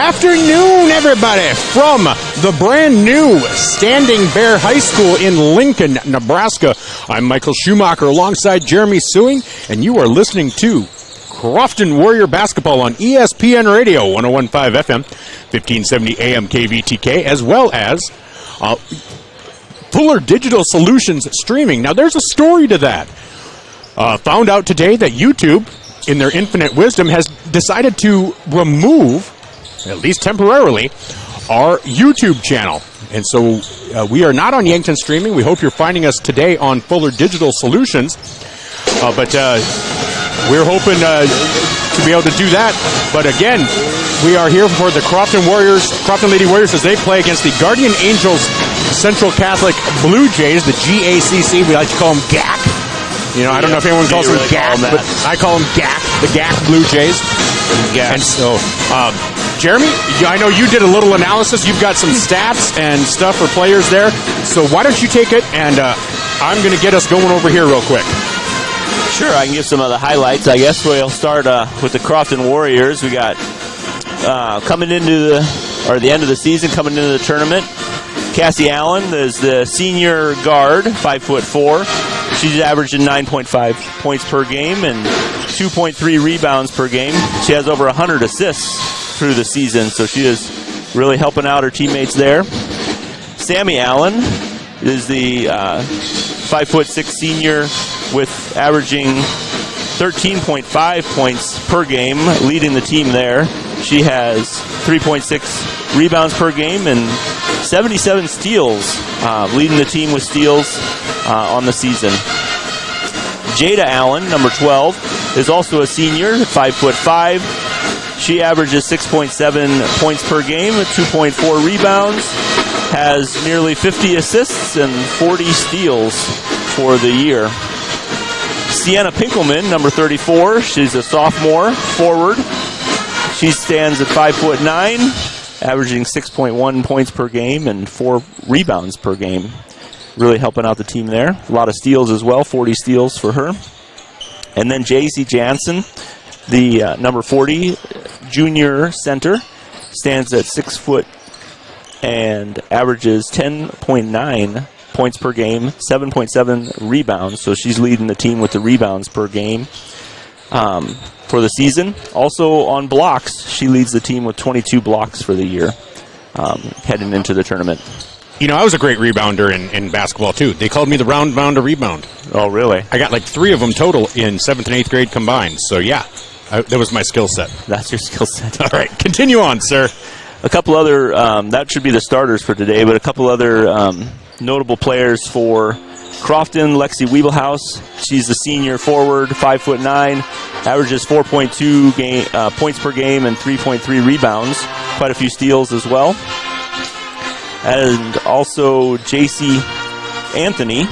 afternoon, everybody, from the brand new Standing Bear High School in Lincoln, Nebraska. I'm Michael Schumacher alongside Jeremy Suing, and you are listening to Crofton Warrior Basketball on ESPN Radio, 101.5 FM, 1570 AM KVTK, as well as Fuller Digital Solutions streaming. Now, there's a story to that. Found out today that YouTube, in their infinite wisdom, has decided to remove, at least temporarily, our YouTube channel. And so we are not on Yankton Streaming. We hope you're finding us today on Fuller Digital Solutions. But we're hoping to be able to do that. But again, we are here for the Crofton Lady Warriors, as they play against the Guardian Angels Central Catholic Bluejays, the GACC. We like to call them GACC. You know, I don't know if anyone calls them GACC, but I call them GACC, the GACC Bluejays. And so, Jeremy, I know you did a little analysis. You've got some stats and stuff for players there. So why don't you take it, and I'm going to get us going over here real quick. Sure, I can give some of the highlights. I guess we'll start with the Crofton Warriors. We got coming into the end of the season, coming into the tournament. Cassie Allen is the senior guard, 5'4". She's averaging 9.5 points per game and 2.3 rebounds per game. She has over 100 assists through the season, so she is really helping out her teammates there. Sammy Allen is the 5'6" senior with averaging 13.5 points per game, leading the team there. She has 3.6 rebounds per game and 77 steals, leading the team with steals on the season. Jada Allen, number 12, is also a senior, 5'5". She averages 6.7 points per game, 2.4 rebounds, has nearly 50 assists and 40 steals for the year. Sienna Pinkelman, number 34, she's a sophomore forward. She stands at 5'9", averaging 6.1 points per game and 4 rebounds per game. Really helping out the team there. A lot of steals as well, 40 steals for her. And then J.C. Jansen, the number 40 junior center, stands at 6 foot and averages 10.9 points per game, 7.7 rebounds. So she's leading the team with the rebounds per game for the season. Also on blocks, she leads the team with 22 blocks for the year heading into the tournament. You know, I was a great rebounder in basketball, too. They called me the round bounder rebound. Oh, really? I got like 3 of them total in 7th and 8th grade combined. So, yeah, that was my skill set. That's your skill set. All right, continue on, sir. A couple other, that should be the starters for today, but a couple other notable players for Crofton. Lexi Wiebelhaus, she's the senior forward, 5'9", averages 4.2 points per game and 3.3 rebounds. Quite a few steals as well. And also J.C. Anthony,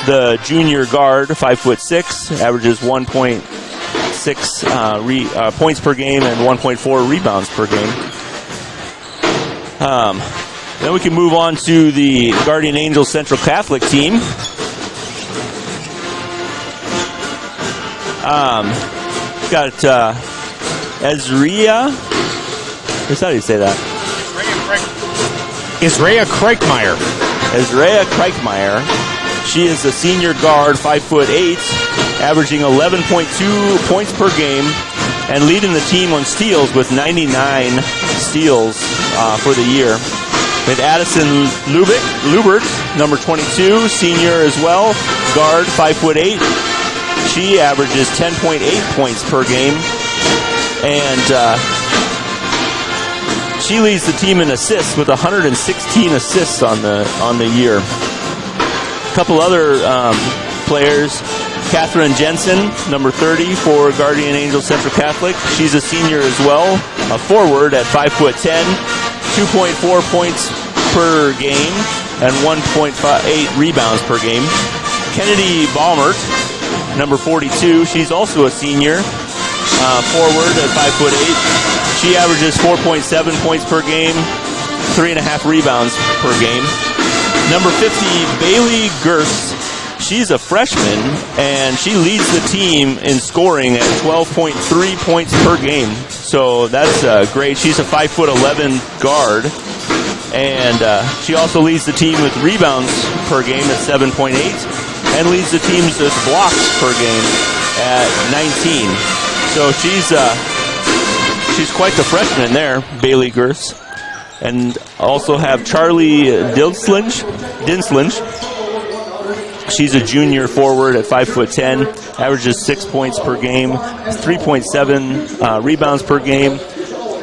the junior guard, 5'6", averages 1.6 points per game and 1.4 rebounds per game. Then we can move on to the Guardian Angels Central Catholic team. Got Ezria. How do you say that? Isaiah Kreichmeyer. Ezria Kreichmeyer. She is a senior guard, 5'8", averaging 11.2 points per game and leading the team on steals with 99 steals for the year. With Addison Lubert, number 22, senior as well, guard, 5'8". She averages 10.8 points per game, and she leads the team in assists with 116 assists on the year. A couple other players. Catherine Jensen, number 30 for Guardian Angels Central Catholic. She's a senior as well, a forward at 5'10", 2.4 points per game and 1.8 rebounds per game. Kennedy Baumert, number 42. She's also a senior, forward at 5'8". She averages 4.7 points per game, 3.5 rebounds per game. Number 50, Bailey Gerst. she's a freshman, and she leads the team in scoring at 12.3 points per game. So that's great. She's a 5'11" guard, and she also leads the team with rebounds per game at 7.8, and leads the teams with blocks per game at 19. So she's quite the freshman there, Bailey Gerst. And also have Charlie Dinslinge. She's a junior forward at 5'10", averages 6 points per game, 3.7 rebounds per game,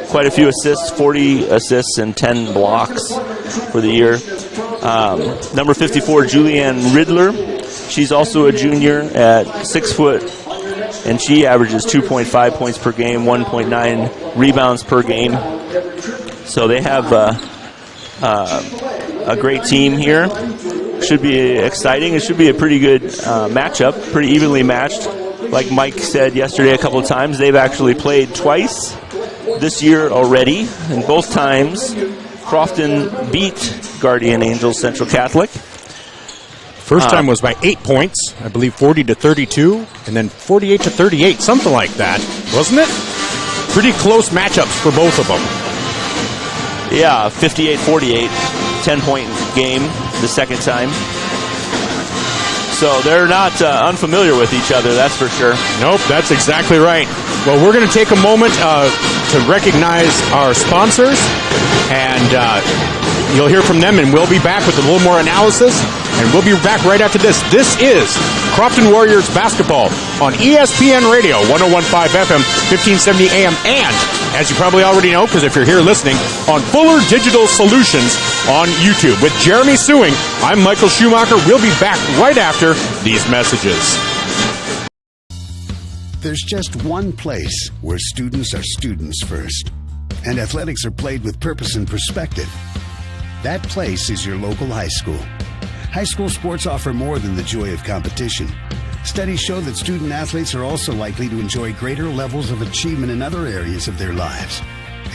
quite a few assists, 40 assists and 10 blocks for the year. Number 54, Julianne Riddler. She's also a junior at 6 foot, and she averages 2.5 points per game, 1.9 rebounds per game. So they have a great team here. Should be exciting. It should be a pretty good matchup, pretty evenly matched. Like Mike said yesterday a couple of times, they've actually played twice this year already, and both times Crofton beat Guardian Angels Central Catholic. First time was by 8 points, I believe 40-32, and then 48-38, something like that, wasn't it? Pretty close matchups for both of them. Yeah, 58-48, 10-point game the second time. So they're not unfamiliar with each other, that's for sure. Nope, that's exactly right. Well, we're going to take a moment to recognize our sponsors, and you'll hear from them, and we'll be back with a little more analysis, and we'll be back right after this. This is Crofton Warriors basketball on ESPN Radio, 101.5 FM, 1570 AM, and, as you probably already know, because if you're here listening, on Fuller Digital Solutions on YouTube. With Jeremy Suing, I'm Michael Schumacher. We'll be back right after these messages. There's just one place where students are students first, and athletics are played with purpose and perspective. That place is your local high school. High school sports offer more than the joy of competition. Studies show that student athletes are also likely to enjoy greater levels of achievement in other areas of their lives,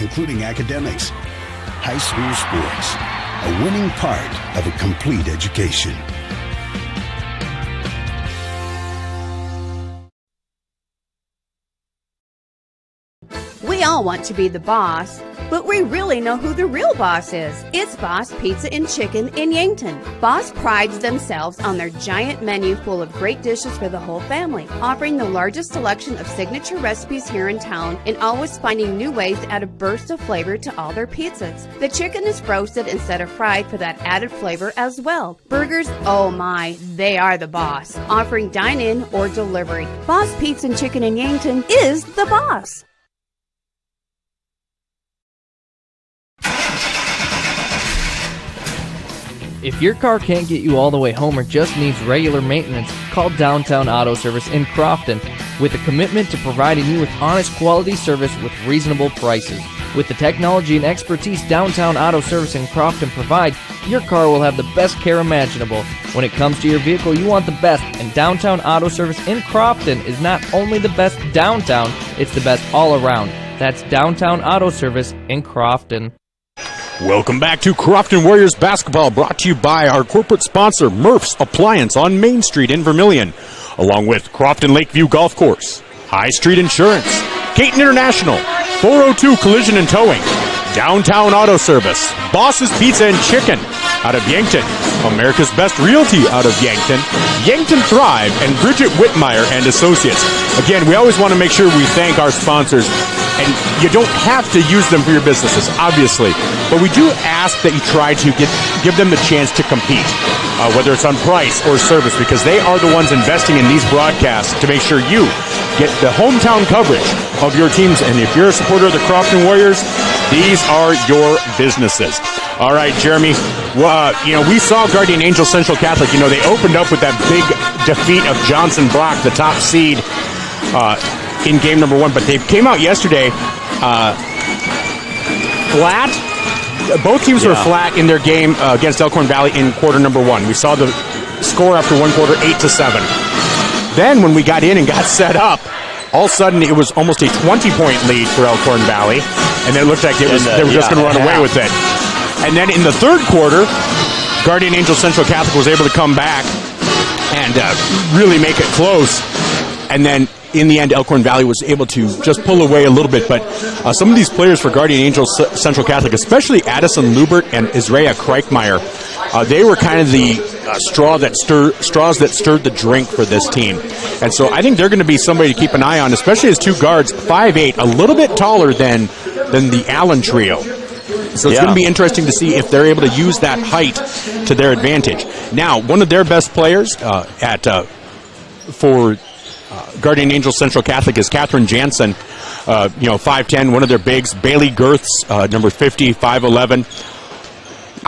including academics. High school sports, a winning part of a complete education. We all want to be the boss, but we really know who the real boss is. It's Boss Pizza and Chicken in Yankton. Boss prides themselves on their giant menu full of great dishes for the whole family, offering the largest selection of signature recipes here in town and always finding new ways to add a burst of flavor to all their pizzas. The chicken is roasted instead of fried for that added flavor as well. Burgers, oh my, they are the boss, offering dine-in or delivery. Boss Pizza and Chicken in Yankton is the boss. If your car can't get you all the way home or just needs regular maintenance, call Downtown Auto Service in Crofton with a commitment to providing you with honest quality service with reasonable prices. With the technology and expertise Downtown Auto Service in Crofton provide, your car will have the best care imaginable. When it comes to your vehicle, you want the best, and Downtown Auto Service in Crofton is not only the best downtown, it's the best all around. That's Downtown Auto Service in Crofton. Welcome back to Crofton Warriors basketball, brought to you by our corporate sponsor, Murph's Appliance on Main Street in Vermilion, along with Crofton Lakeview Golf Course, High Street Insurance, Caton International, 402 Collision and Towing, Downtown Auto Service, Boss's Pizza and Chicken out of Yankton, America's Best Realty out of Yankton, Yankton Thrive, and Bridget Whitmire and Associates. Again, we always want to make sure we thank our sponsors, and you don't have to use them for your businesses, obviously, but we do ask that you try to give them the chance to compete, whether it's on price or service, because they are the ones investing in these broadcasts to make sure you get the hometown coverage of your teams. And if you're a supporter of the Crofton Warriors, these are your businesses. All right, Jeremy, we saw Guardian Angels Central Catholic. They opened up with that big defeat of Johnson Brock, the top seed, in game number 1, but they came out yesterday flat. Both teams were flat in their game against Elkhorn Valley in quarter number 1. We saw the score after one quarter, 8-7. Then when we got in and got set up, all of a sudden it was almost a 20-point lead for Elkhorn Valley, and it looked like they were just going to run away with it. And then in the third quarter, Guardian Angels Central Catholic was able to come back and really make it close. And then in the end, Elkhorn Valley was able to just pull away a little bit. But some of these players for Guardian Angels Central Catholic, especially Addison Lubert and Isaiah Kreichmeyer, they were kind of the straws that stirred the drink for this team. And so I think they're going to be somebody to keep an eye on, especially as two guards, 5'8", a little bit taller than the Allen trio. So it's going to be interesting to see if they're able to use that height to their advantage. Now, one of their best players for Guardian Angels Central Catholic is Catherine Jansen, 5'10", one of their bigs. Bailey Girths, number 50, 5'11".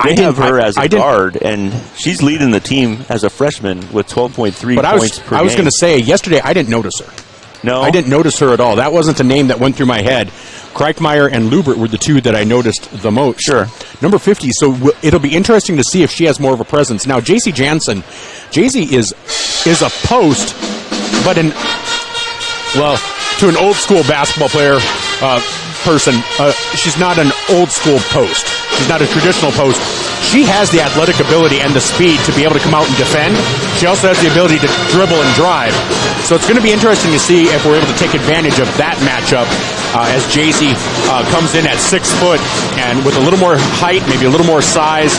They have her as a guard, and she's leading the team as a freshman with 12.3 points per game. I was going to say, yesterday I didn't notice her. No? I didn't notice her at all. That wasn't a name that went through my head. Kreichmeyer and Lubert were the two that I noticed the most. Sure. Number 50, so it'll be interesting to see if she has more of a presence. Now, J.C. Jansen, J.C. is a post, but to an old school basketball player person, she's not an old school post. She's not a traditional post. She has the athletic ability and the speed to be able to come out and defend. She also has the ability to dribble and drive. So it's going to be interesting to see if we're able to take advantage of that matchup as Jay-Z comes in at 6 foot and with a little more height, maybe a little more size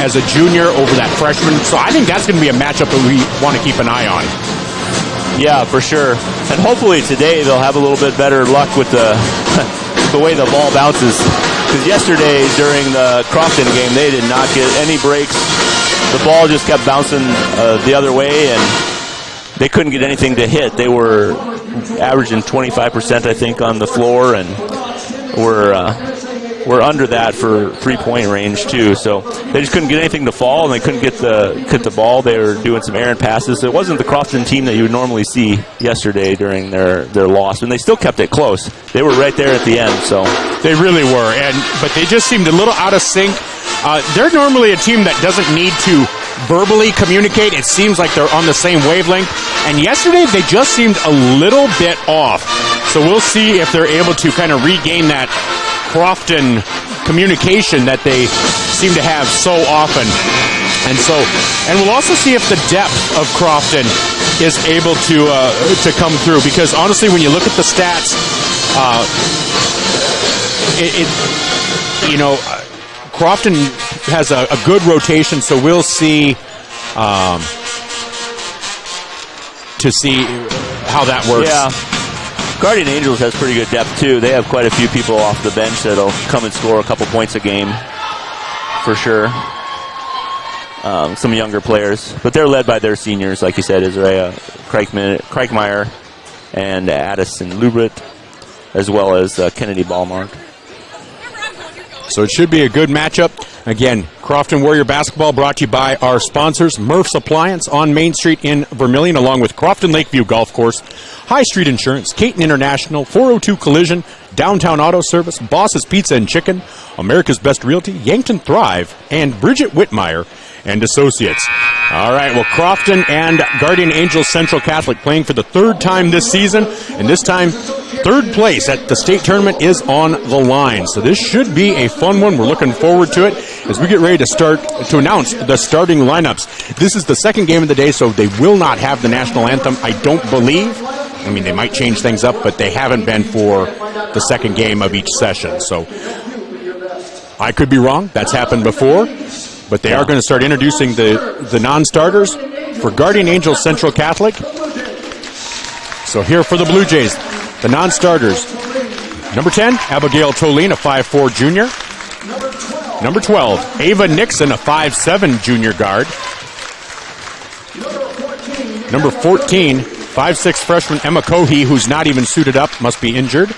as a junior over that freshman. So I think that's going to be a matchup that we want to keep an eye on. Yeah, for sure. And hopefully today they'll have a little bit better luck with the way the ball bounces. Because yesterday during the Crofton game, they did not get any breaks. The ball just kept bouncing the other way, and they couldn't get anything to hit. They were averaging 25%, I think, on the floor, and were under that for three-point range too. So they just couldn't get anything to fall, and they couldn't get the ball. They were doing some errant passes. So it wasn't the Crofton team that you would normally see yesterday during their loss, and they still kept it close. They were right there at the end. So they really were, but they just seemed a little out of sync. They're normally a team that doesn't need to verbally communicate. It seems like they're on the same wavelength. And yesterday, they just seemed a little bit off. So we'll see if they're able to kind of regain that Crofton communication that they seem to have so often. And we'll also see if the depth of Crofton is able to come through. Because honestly, when you look at the stats, Crofton has a good rotation, so we'll see to see how that works. Yeah. Guardian Angels has pretty good depth, too. They have quite a few people off the bench that'll come and score a couple points a game, for sure. Some younger players. But they're led by their seniors, like you said, Isaiah Kreichmeyer and Addison Lubert, as well as Kennedy Ballmark. So it should be a good matchup. Again, Crofton Warrior Basketball brought to you by our sponsors, Murph's Appliance on Main Street in Vermilion, along with Crofton Lakeview Golf Course, High Street Insurance, Caton International, 402 Collision, Downtown Auto Service, Boss's Pizza and Chicken, America's Best Realty, Yankton Thrive, and Bridget Whitmire and Associates. All right, well, Crofton and Guardian Angels Central Catholic playing for the third time this season, and this time third place at the state tournament is on the line. So this should be a fun one. We're looking forward to it as we get ready to announce the starting lineups. This is the second game of the day, so they will not have the national anthem, I don't believe. I mean, they might change things up, but they haven't been for the second game of each session. So I could be wrong. That's happened before. But they are going to start introducing the non-starters for Guardian Angels Central Catholic. So here for the Blue Jays, the non-starters. Number 10, Abigail Tolene, a 5'4 junior. Number 12, Ava Nixon, a 5'7 junior guard. Number 14, 5'6 freshman Emma Cohey, who's not even suited up, must be injured.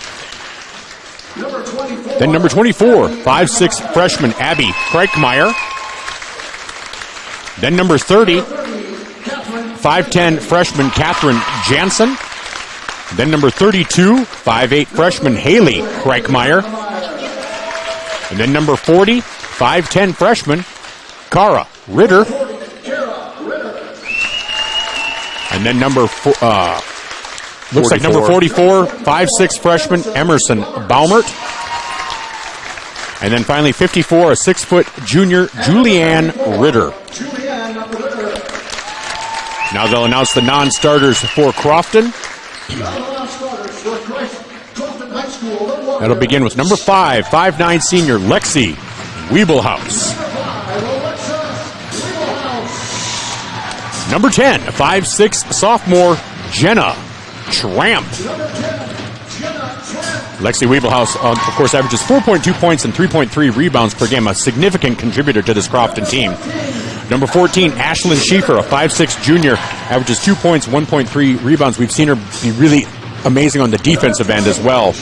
Then number 24, 5'6 freshman Abby Kreichmeyer. Then number 30, 5'10 freshman Catherine Jansen. Then number 32, 5'8 freshman Haley Kreichmeyer. And then number 40, 5'10 freshman Cara Ritter. And then number looks like number 44, 5'6 freshman Emerson Baumert. And then finally 54, a 6-foot junior Julianne Ritter. Now they'll announce the non-starters for Crofton. That'll begin with number 5, 5'9" senior Lexi Wiebelhaus. Number 10, 5'6" sophomore Jenna Tramp. Lexi Wiebelhaus, of course, averages 4.2 points and 3.3 rebounds per game, a significant contributor to this Crofton team. Number 14, Ashlyn Schieffer, a 5'6" junior, averages 2 points, 1.3 rebounds. We've seen her be really amazing on the defensive end as well.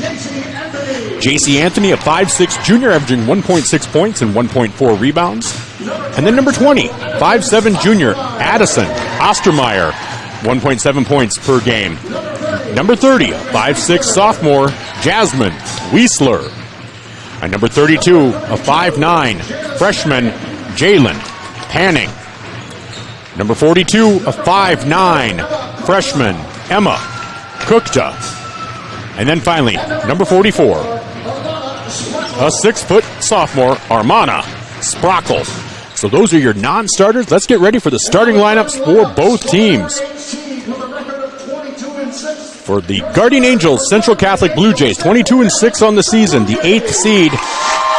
JC Anthony, a 5'6" junior, averaging 1.6 points and 1.4 rebounds. And then number 20, 5'7" junior Addison Ostermeyer, 1.7 points per game. Number 30, 5'6" sophomore Jasmine Wiesler. And number 32, a 5'9" freshman Jalen Panning. Number 42, a 5'9" freshman Emma Kukta. And then finally, number 44, a 6-foot sophomore Armana Sprockle. So those are your non-starters. Let's get ready for the starting lineups for both teams. For the Guardian Angels Central Catholic Blue Jays, 22-6 on the season, the 8th seed.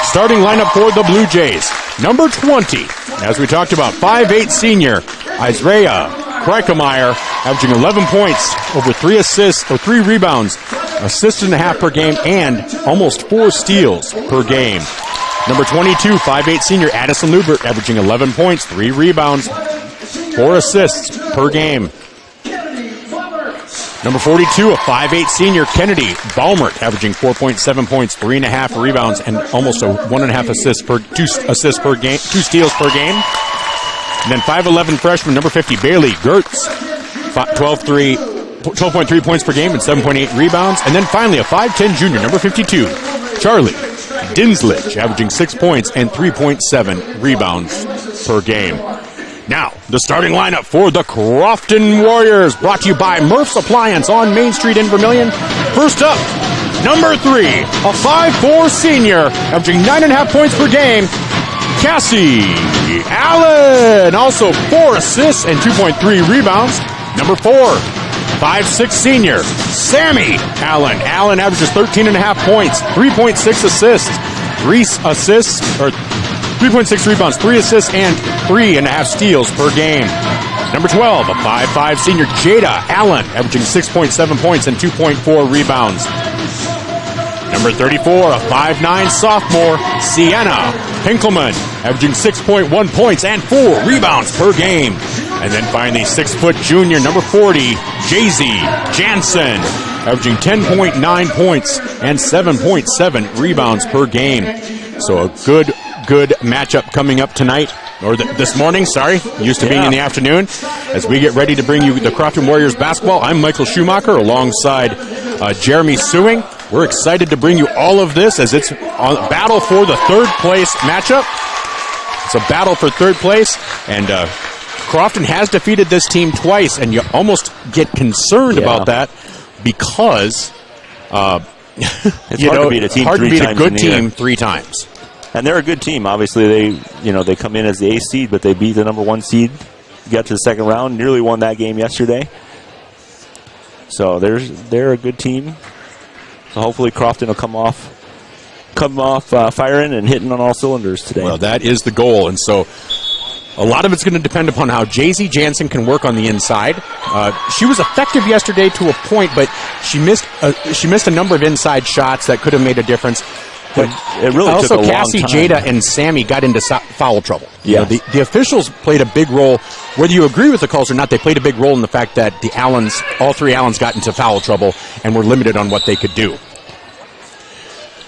Starting lineup for the Blue Jays. Number 20, as we talked about, 5'8" senior Isaiah Kreikemeyer, averaging 11 points, over 3 assists, or 3 rebounds, assist and a half per game, and almost 4 steals per game. Number 22, 5'8" senior Addison Lubert, averaging 11 points, 3 rebounds, 4 assists per game. Number 42, a 5'8" senior Kennedy Baumert, averaging 4.7 points, 3.5 rebounds, and almost a 1.5 assists per 2 assists per game, 2 steals per game. And then 5'11" freshman number 50 Bailey Gertz, 12.3 points per game and 7.8 rebounds. And then finally a 5'10" junior number 52 Charlie Dinslich, averaging 6 points and 3.7 rebounds per game. Now, the starting lineup for the Crofton Warriors, brought to you by Murph's Appliance on Main Street in Vermilion. First up, number 3, a 5'4" senior, averaging 9.5 points per game, Cassie Allen, also 4 assists and 2.3 rebounds. Number 4, 5'6" senior, Sammy Allen. Allen averages 13.5 points, 3.6 assists, 3.6 rebounds, 3 assists, and 3.5 steals per game. Number 12, a 5'5" senior, Jada Allen, averaging 6.7 points and 2.4 rebounds. Number 34, a 5'9" sophomore, Sienna Pinkelman, averaging 6.1 points and 4 rebounds per game. And then finally, 6-foot junior, number 40, Jay-Z Jansen, averaging 10.9 points and 7.7 rebounds per game. So a good matchup coming up tonight, or this morning, used to being in the afternoon. As we get ready to bring you the Crofton Warriors basketball, I'm Michael Schumacher alongside Jeremy Sewing. We're excited to bring you all of this as it's a battle for the third place matchup. It's a battle for third place, and Crofton has defeated this team twice, and you almost get concerned about that because it's hard to beat a team hard to beat a good team year. 3 times. And they're a good team. Obviously, they come in as the 8th seed, but they beat the number 1 seed, got to the second round, nearly won that game yesterday. So they're a good team. So hopefully Crofton will come off firing and hitting on all cylinders today. Well, that is the goal, and so a lot of it's going to depend upon how Jay-Z Jansen can work on the inside. She was effective yesterday to a point, but she missed a number of inside shots that could have made a difference. But it really also, took a Cassie, long time. Jada, and Sammy got into foul trouble. Yeah. The officials played a big role. Whether you agree with the calls or not, they played a big role in the fact that all 3 Allens got into foul trouble and were limited on what they could do.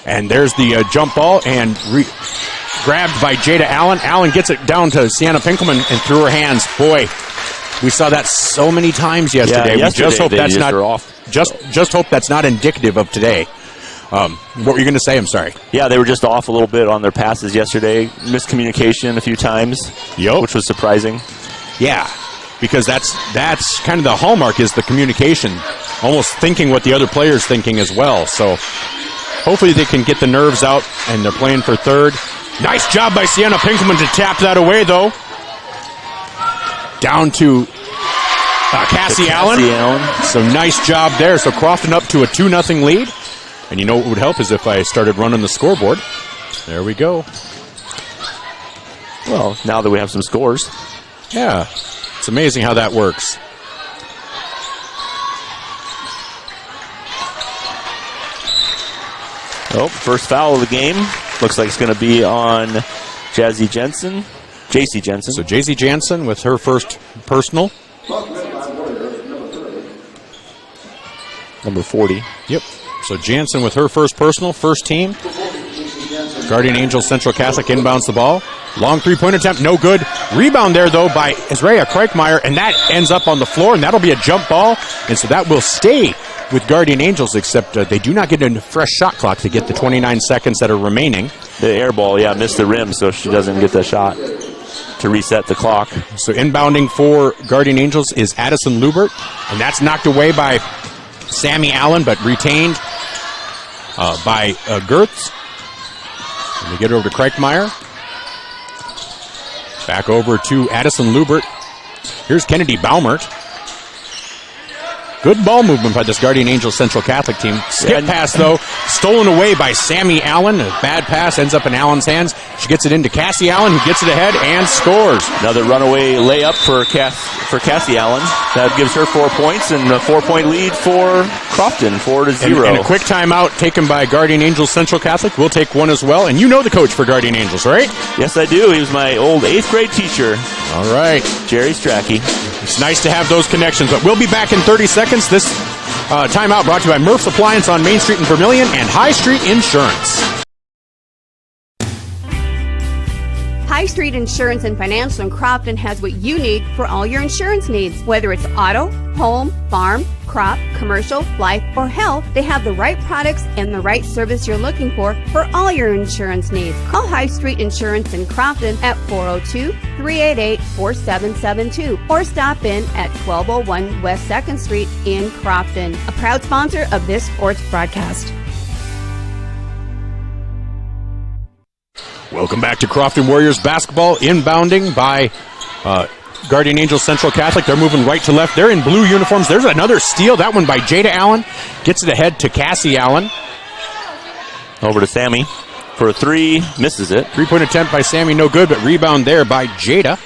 And there's the jump ball and grabbed by Jada Allen. Allen gets it down to Sienna Pinkelman and through her hands. Boy, we saw that so many times yesterday. Yeah, we just hope that's not off. Just hope that's not indicative of today. What were you going to say? I'm sorry. Yeah, they were just off a little bit on their passes yesterday. Miscommunication a few times, which was surprising. Yeah, because that's kind of the hallmark is the communication, almost thinking what the other player's thinking as well. So hopefully they can get the nerves out, and they're playing for third. Nice job by Sienna Pinkelman to tap that away, though. Down to Cassie Allen. So nice job there. So Crofton up to a 2-0 lead. And you know what would help is if I started running the scoreboard. There we go. Well, now that we have some scores. Yeah, it's amazing how that works. Oh, first foul of the game. Looks like it's going to be on JC Jensen. So JC Jensen with her first personal. Number 40. Yep. So Jansen with her first personal, first team. Guardian Angels Central Catholic inbounds the ball. Long three-point attempt, no good. Rebound there, though, by Isaiah Kreichmeyer, and that ends up on the floor, and that'll be a jump ball. And so that will stay with Guardian Angels, except they do not get a fresh shot clock to get the 29 seconds that are remaining. The air ball, missed the rim, so she doesn't get the shot to reset the clock. So inbounding for Guardian Angels is Addison Lubert, and that's knocked away by Sammy Allen, but retained by Gertz. And they get it over to Kreichmeyer. Back over to Addison Lubert. Here's Kennedy Baumert. Good ball movement by this Guardian Angels Central Catholic team. Skip pass, though, stolen away by Sammy Allen. A bad pass ends up in Allen's hands. She gets it into Cassie Allen, who gets it ahead and scores. Another runaway layup for Cassie Allen. That gives her 4 points and a 4-point lead for Crofton, 4-0. And a quick timeout taken by Guardian Angels Central Catholic. We'll take one as well. And you know the coach for Guardian Angels, right? Yes, I do. He was my old 8th grade teacher. All right. Jerry Strachey. It's nice to have those connections, but we'll be back in 30 seconds. This timeout brought to you by Murph's Appliance on Main Street in Vermilion and High Street Insurance. High Street Insurance and Financial in Crofton has what you need for all your insurance needs. Whether it's auto, home, farm, crop, commercial, life, or health, they have the right products and the right service you're looking for all your insurance needs. Call High Street Insurance in Crofton at 402-388-4772 or stop in at 1201 West 2nd Street in Crofton. A proud sponsor of this sports broadcast. Welcome back to Crofton Warriors basketball. Inbounding by Guardian Angels Central Catholic. They're moving right to left. They're in blue uniforms. There's another steal. That one by Jada Allen. Gets it ahead to Cassie Allen. Over to Sammy for a three. Misses it. Three-point attempt by Sammy. No good, but rebound there by Jada.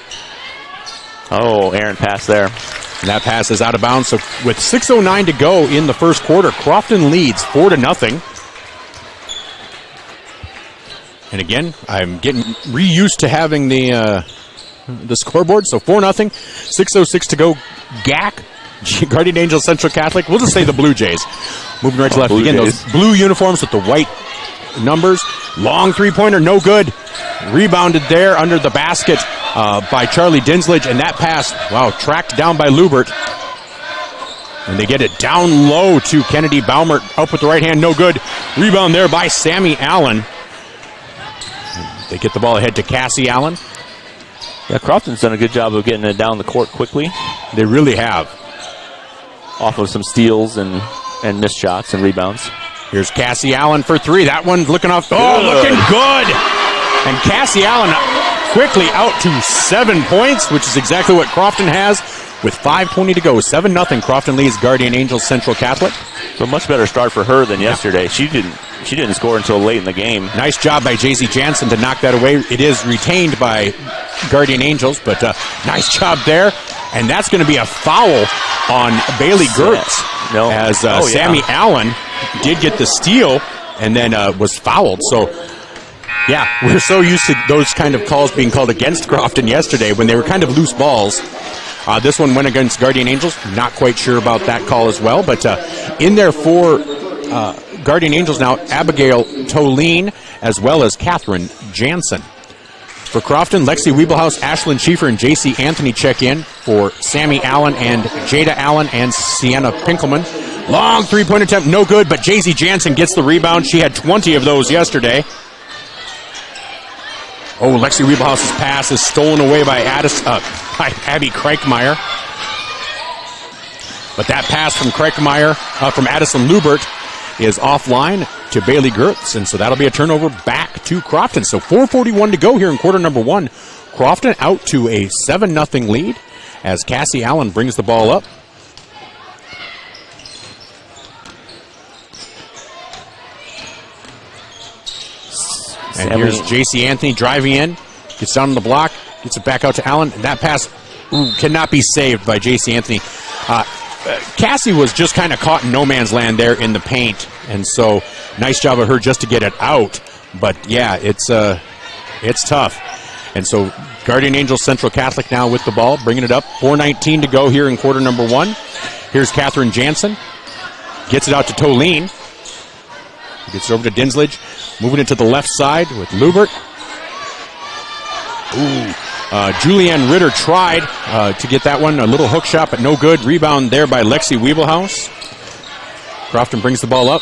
Oh, errant pass there. And that pass is out of bounds. So with 6:09 to go in the first quarter, Crofton leads 4-0. And again, I'm getting reused to having the scoreboard. So 4-0, 6:06 to go. GACC, Guardian Angels Central Catholic. We'll just say the Bluejays. Moving right to left. Again, those blue uniforms with the white numbers. Long three-pointer, no good. Rebounded there under the basket by Charlie Dinslage. And that pass, tracked down by Lubert. And they get it down low to Kennedy Baumert. Up with the right hand, no good. Rebound there by Sammy Allen. They get the ball ahead to Cassie Allen. Yeah, Crofton's done a good job of getting it down the court quickly. They really have. Off of some steals and missed shots and rebounds. Here's Cassie Allen for three. That one's looking off. Oh, looking good. And Cassie Allen quickly out to 7 points, which is exactly what Crofton has with 5:20 to go. 7-0. Crofton leads Guardian Angels Central Catholic. So much better start for her than yesterday. She didn't score until late in the game. Nice job by JC Jansen to knock that away. It is retained by Guardian Angels, but nice job there. And that's going to be a foul on Bailey Gertz. No. As Sammy Allen did get the steal and then was fouled. So, yeah, we're so used to those kind of calls being called against Crofton yesterday when they were kind of loose balls. This one went against Guardian Angels. Not quite sure about that call as well. But in there for Guardian Angels now, Abigail Toline, as well as Catherine Jansen. For Crofton, Lexi Wiebelhaus, Ashlyn Schieffer, and J.C. Anthony check in for Sammy Allen and Jada Allen and Sienna Pinkelman. Long three-point attempt, no good, but J.C. Jansen gets the rebound. She had 20 of those yesterday. Oh, Lexi Wiebelhaus' pass is stolen away by Abby Kreichmeyer. But that pass from Kreichmeyer, from Addison Lubert, is offline to Bailey Gertz, and so that'll be a turnover back to Crofton. So 4:41 to go here in quarter number one. Crofton out to a 7-0 lead. as Cassie Allen brings the ball up. And here's J.C. Anthony driving in, gets down on the block, gets it back out to Allen. And that pass cannot be saved by J.C. Anthony. Cassie was just kind of caught in no man's land there in the paint, and so nice job of her just to get it out. But yeah, it's tough. And so Guardian Angels Central Catholic now with the ball, bringing it up. 4:19 to go here in quarter number 1. Here's Catherine Jansen. Gets it out to Toline. Gets it over to Dinslage. Moving it to the left side with Lubert. Julianne Ritter tried to get that one. A little hook shot, but no good. Rebound there by Lexi Wiebelhaus. Crofton brings the ball up.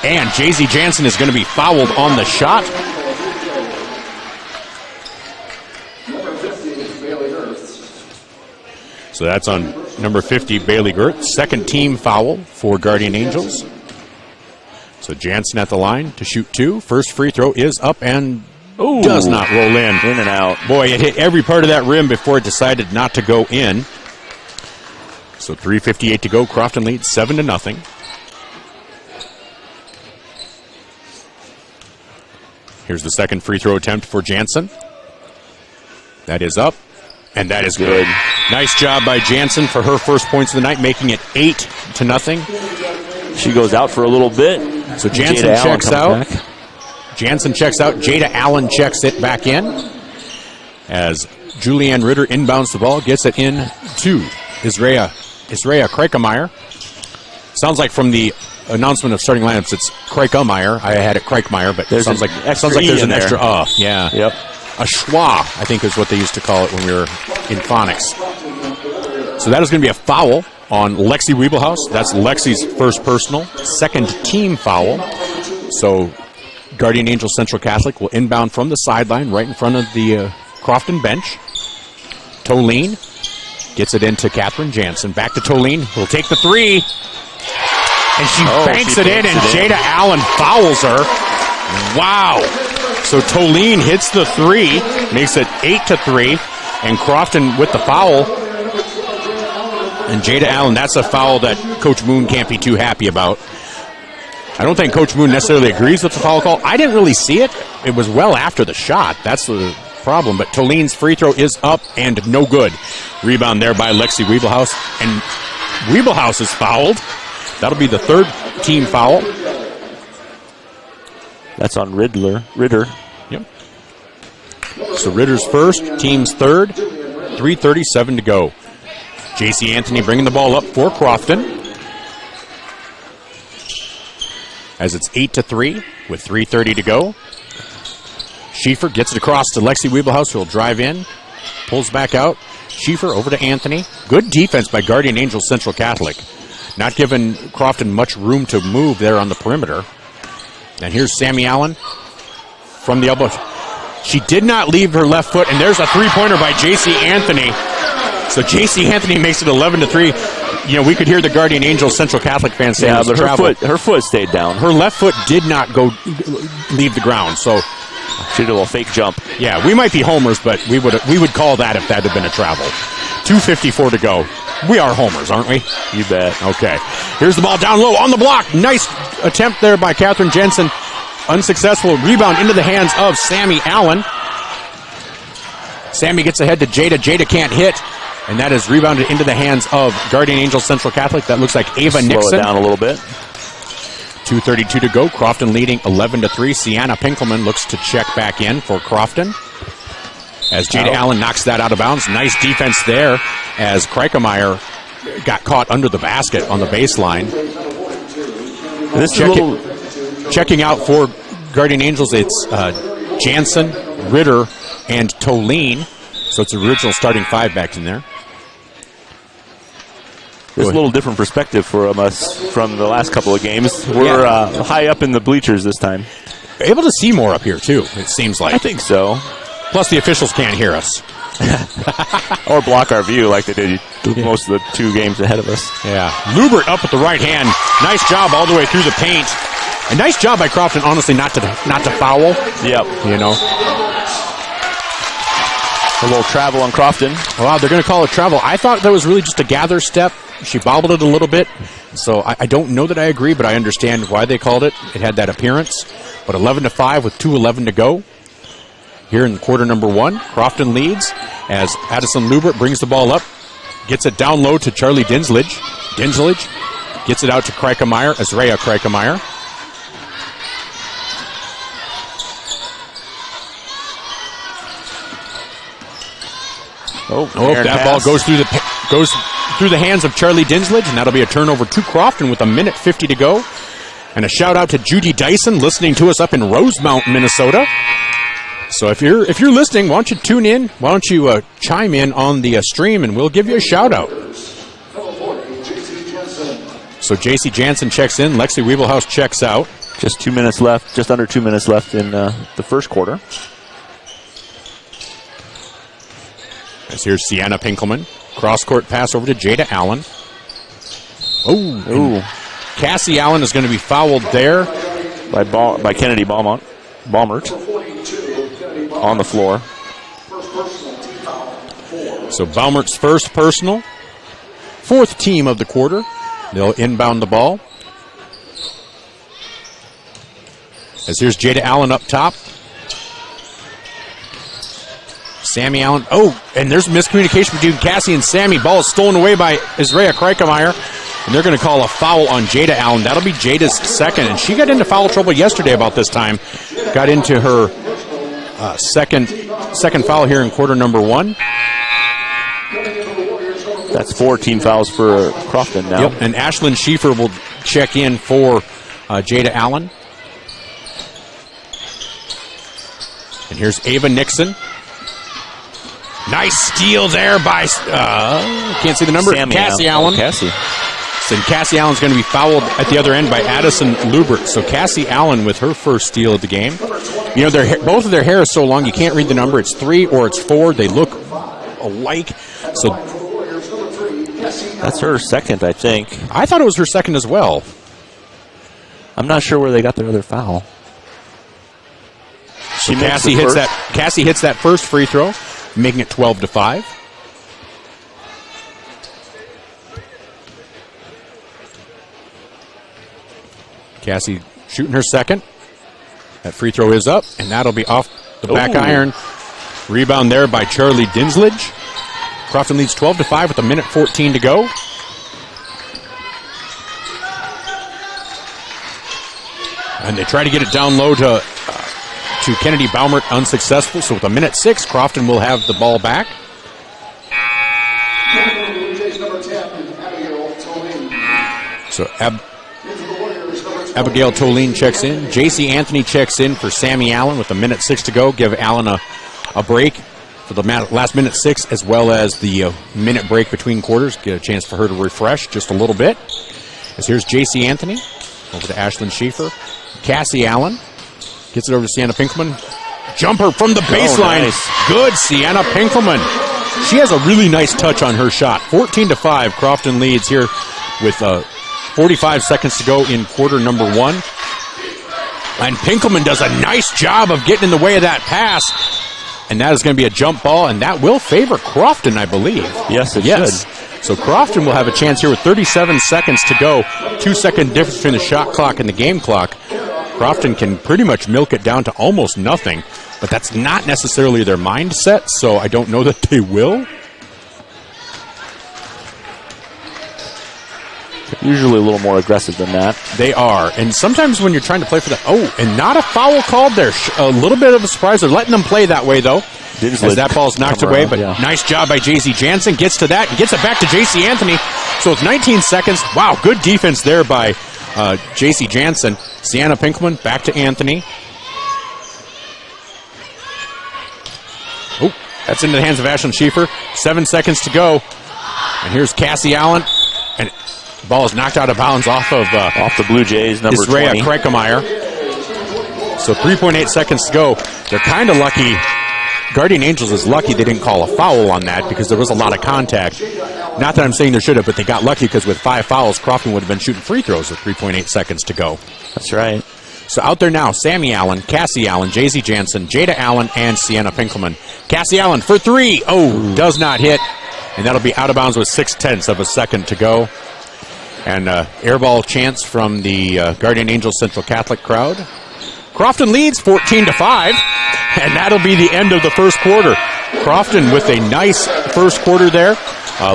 And Jay-Z Jansen is going to be fouled on the shot. So that's on number 50, Bailey Gerth. Second team foul for Guardian Angels. So Jansen at the line to shoot 2. First free throw is up and does not roll in. In and out. Boy, it hit every part of that rim before it decided not to go in. So 3:58 to go. Crofton leads 7-0. Here's the second free throw attempt for Jansen. That is up, and that is good. Nice job by Jansen for her first points of the night, making it 8-0. She goes out for a little bit. So Jansen checks out. Jansen checks out. Jada Allen checks it back in. As Julianne Ritter inbounds the ball, gets it in to Isrea Kreikemeyer. Sounds like from the announcement of starting lineups, it's Kreikemeyer. I had it Kreikemeyer, but it sounds like there's an extra yeah. Yep. A schwa, I think is what they used to call it when we were in phonics. So that is going to be a foul on Lexi Wiebelhaus. That's Lexi's first personal, second team foul. So Guardian Angels Central Catholic will inbound from the sideline right in front of the Crofton bench. Toline gets it into Catherine Jansen. Back to Toline, who'll take the 3. And she banks it in, and Jada Allen fouls her. Wow. So Toline hits the 3, makes it 8-3, and Crofton with the foul. And Jada Allen, that's a foul that Coach Moon can't be too happy about. I don't think Coach Moon necessarily agrees with the foul call. I didn't really see it. It was well after the shot. That's the problem. But Toline's free throw is up and no good. Rebound there by Lexi Wiebelhaus. And Wiebelhaus is fouled. That'll be the third team foul. That's on Ritter. Yep. So Ritter's first, team's third. 3:37 to go. J.C. Anthony bringing the ball up for Crofton. As it's 8-3 with 3:30 to go. Schiefer gets it across to Lexi Wiebelhaus, who will drive in. Pulls back out. Schiefer over to Anthony. Good defense by Guardian Angels Central Catholic. Not giving Crofton much room to move there on the perimeter. And here's Sammy Allen from the elbow. She did not leave her left foot, and there's a three-pointer by J.C. Anthony. So J.C. Anthony makes it 11-3. You know, we could hear the Guardian Angels Central Catholic fans saying, but her foot stayed down. Her left foot did not leave the ground. So she did a little fake jump. Yeah, we might be homers, but we would call that if that had been a travel. 2:54 to go. We are homers, aren't we? You bet. Okay. Here's the ball down low on the block. Nice attempt there by Catherine Jensen. Unsuccessful rebound into the hands of Sammy Allen. Sammy gets ahead to Jada. Jada can't hit. And that is rebounded into the hands of Guardian Angels Central Catholic. That looks like Ava Nixon. Slow it down a little bit. 2:32 to go. Crofton leading 11-3. Sienna Pinkelman looks to check back in for Crofton. As Jada Allen knocks that out of bounds. Nice defense there as Kreikemeyer got caught under the basket on the baseline. Checking out for Guardian Angels, it's Jansen, Ritter, and Toline. So it's the original starting 5 back in there. There's a little different perspective for us from the last couple of games. We're high up in the bleachers this time. Able to see more up here, too, it seems like. I think so. Plus, the officials can't hear us. Or block our view like they did most of the 2 games ahead of us. Yeah. Lubert up with the right hand. Nice job all the way through the paint. A nice job by Crofton, honestly, not to foul. Yep. You know. A little travel on Crofton. Wow, they're going to call it travel. I thought that was really just a gather step. She bobbled it a little bit. So I don't know that I agree, but I understand why they called it. It had that appearance. But 11-5 with 2:11 to go. Here in quarter number 1, Crofton leads as Addison Lubert brings the ball up. Gets it down low to Charlie Dinslage. Dinslage gets it out to Kreikemeyer, Azrea Kreikemeyer. That ball goes through the hands of Charlie Dinslage, and that'll be a turnover to Crofton with 1:50 to go. And a shout out to Judy Dyson listening to us up in Rosemount, Minnesota. So if you're listening, why don't you tune in? Why don't you chime in on the stream, and we'll give you a shout out. So J.C. Jansen checks in, Lexi Wiebelhaus checks out. Just 2 minutes left, just under 2 minutes left in the first quarter. As here's Sienna Pinkelman. Cross-court pass over to Jada Allen. Oh, Cassie Allen is going to be fouled there by Kennedy Baumert on the floor. So Baumert's first personal. 4th team of the quarter. They'll inbound the ball. As here's Jada Allen up top. Sammy Allen. And there's miscommunication between Cassie and Sammy. Ball is stolen away by Azrea Kreikemeyer. And they're going to call a foul on Jada Allen. That'll be Jada's second. And she got into foul trouble yesterday about this time. Got into her second foul here in quarter number 1. That's 4 team fouls for Crofton now. Yep, and Ashlyn Schieffer will check in for Jada Allen. And here's Ava Nixon. Nice steal there by, can't see the number, Cassie Allen. Cassie. And Cassie Allen's going to be fouled at the other end by Addison Lubert. So Cassie Allen with her first steal of the game. You know, both of their hair is so long you can't read the number. It's 3 or it's 4. They look alike. So that's her second, I think. I thought it was her second as well. I'm not sure where they got their other foul. Cassie hits that first free throw, making it 12-5. Cassie shooting her second. That free throw is up, and that'll be off the back iron. Rebound there by Charlie Dinslage. Crofton leads 12-5 with 1:14 to go. And they try to get it down low to Kennedy Baumert, unsuccessful. So with 1:06, Crofton will have the ball back. So Abigail Tolene checks in. J.C. Anthony checks in for Sammy Allen with 1:06 to go. Give Allen a break for the last 1:06, as well as the minute break between quarters. Get a chance for her to refresh just a little bit. As here's J.C. Anthony over to Ashlyn Schieffer. Cassie Allen gets it over to Sienna Pinkelman. Jumper from the baseline. Nice. Good, Sienna Pinkelman. She has a really nice touch on her shot. 14-5, Crofton leads here with 45 seconds to go in quarter number 1. And Pinkelman does a nice job of getting in the way of that pass. And that is going to be a jump ball, and that will favor Crofton, I believe. Yes, it should. So Crofton will have a chance here with 37 seconds to go. 2-second difference between the shot clock and the game clock. Crofton can pretty much milk it down to almost nothing, but that's not necessarily their mindset, so I don't know that they will. Usually a little more aggressive than that. They are, and sometimes when you're trying to play for that, and not a foul called there. A little bit of a surprise. They're letting them play that way, though. As that ball's knocked away, but nice job by J.C. Jansen. Gets to that and gets it back to J.C. Anthony. So it's 19 seconds. Wow, good defense there by J.C. Jansen. Sienna Pinkelman back to Anthony. That's into the hands of Ashlyn Schieffer. 7 seconds to go. And here's Cassie Allen. And the ball is knocked out of bounds off the Bluejays, number Azrea 20. Kreikemeyer. So 3.8 seconds to go. They're kind of lucky. Guardian Angels is lucky they didn't call a foul on that because there was a lot of contact. Not that I'm saying there should have, but they got lucky because with 5 fouls, Crofton would have been shooting free throws with 3.8 seconds to go. That's right. So out there now, Sammy Allen, Cassie Allen, J.C. Jansen, Jada Allen, and Sienna Pinkelman. Cassie Allen for three. Oh, does not hit. And that'll be out of bounds with 0.6 of a second to go. And airball chance from the Guardian Angels Central Catholic crowd. Crofton leads 14-5, and that'll be the end of the first quarter. Crofton with a nice first quarter there,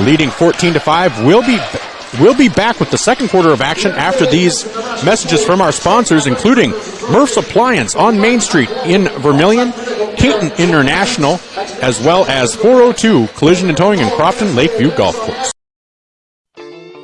leading 14-5. We'll be back with the second quarter of action after these messages from our sponsors, including Murph's Appliance on Main Street in Vermilion, Caton International, as well as 402 Collision and Towing in Crofton Lakeview Golf Course.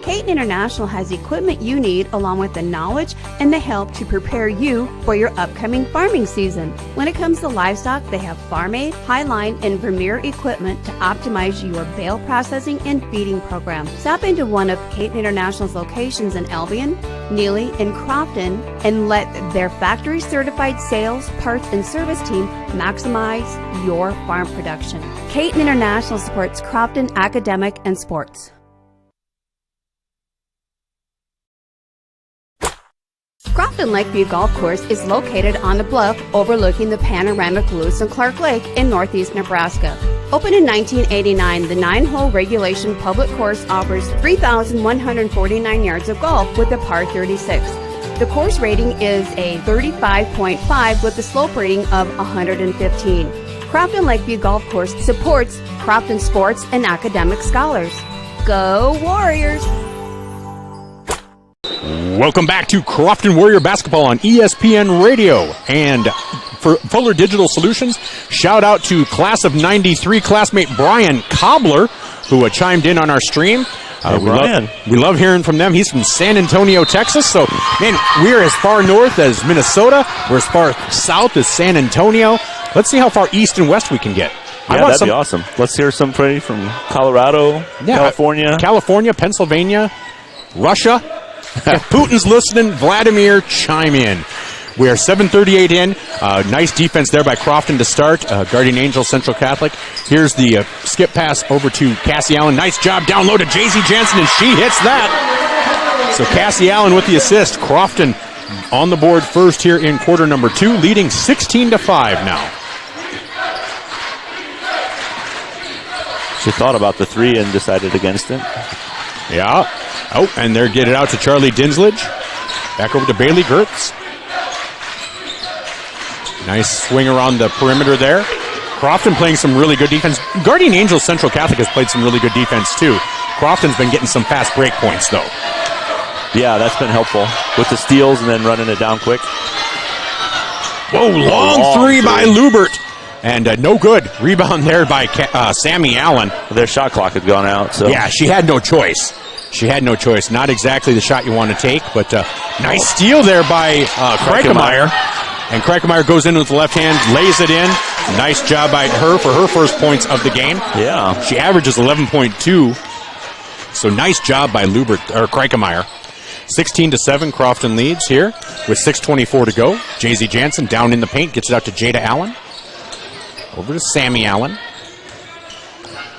Caton International has equipment you need along with the knowledge and the help to prepare you for your upcoming farming season. When it comes to livestock, they have farm aid, highline, and Vermeer equipment to optimize your bale processing and feeding program. Stop into one of Caton International's locations in Albion, Neely, and Crofton and let their factory certified sales, parts, and service team maximize your farm production. Caton International supports Crofton academic and sports. Crofton Lakeview Golf Course is located on a bluff overlooking the panoramic Lewis and Clark Lake in northeast Nebraska. Opened in 1989, the 9-hole regulation public course offers 3,149 yards of golf with a par 36. The course rating is a 35.5 with a slope rating of 115. Crofton Lakeview Golf Course supports Crofton sports and academic scholars. Go Warriors! Welcome back to Crofton Warrior Basketball on ESPN Radio. And for Fuller Digital Solutions, shout out to class of 93 classmate Brian Cobbler, who chimed in on our stream. We love hearing from them. He's from San Antonio, Texas. So, man, we're as far north as Minnesota. We're as far south as San Antonio. Let's see how far east and west we can get. Yeah, that'd be awesome. Let's hear somebody from Colorado, California, Pennsylvania, Russia. If Putin's listening, Vladimir, chime in. We are 7:38 in. Nice defense there by Crofton to start. Guardian Angels Central Catholic. Here's the skip pass over to Cassie Allen. Nice job down low to J.C. Jansen, and she hits that. So Cassie Allen with the assist. Crofton on the board first here in quarter number 2, leading 16-5 now. She thought about the three and decided against it. Yeah. Oh, and they're getting it out to Charlie Dinslage. Back over to Bailey Gertz. Nice swing around the perimeter there. Crofton playing some really good defense. Guardian Angels Central Catholic has played some really good defense, too. Crofton's been getting some fast break points, though. Yeah, that's been helpful with the steals and then running it down quick. Whoa, long three by Lubert. And no good. Rebound there by Sammy Allen. Their shot clock had gone out. So yeah, she had no choice. Not exactly the shot you want to take, but nice steal there by Kreikemeyer. And Kreikemeyer goes in with the left hand, lays it in. Nice job by her for her first points of the game. Yeah. She averages 11.2. So nice job by Kreikemeyer. 16-7, Crofton leads here with 6:24 to go. J.Z. Jansen down in the paint, gets it out to Jada Allen. Over to Sammy Allen.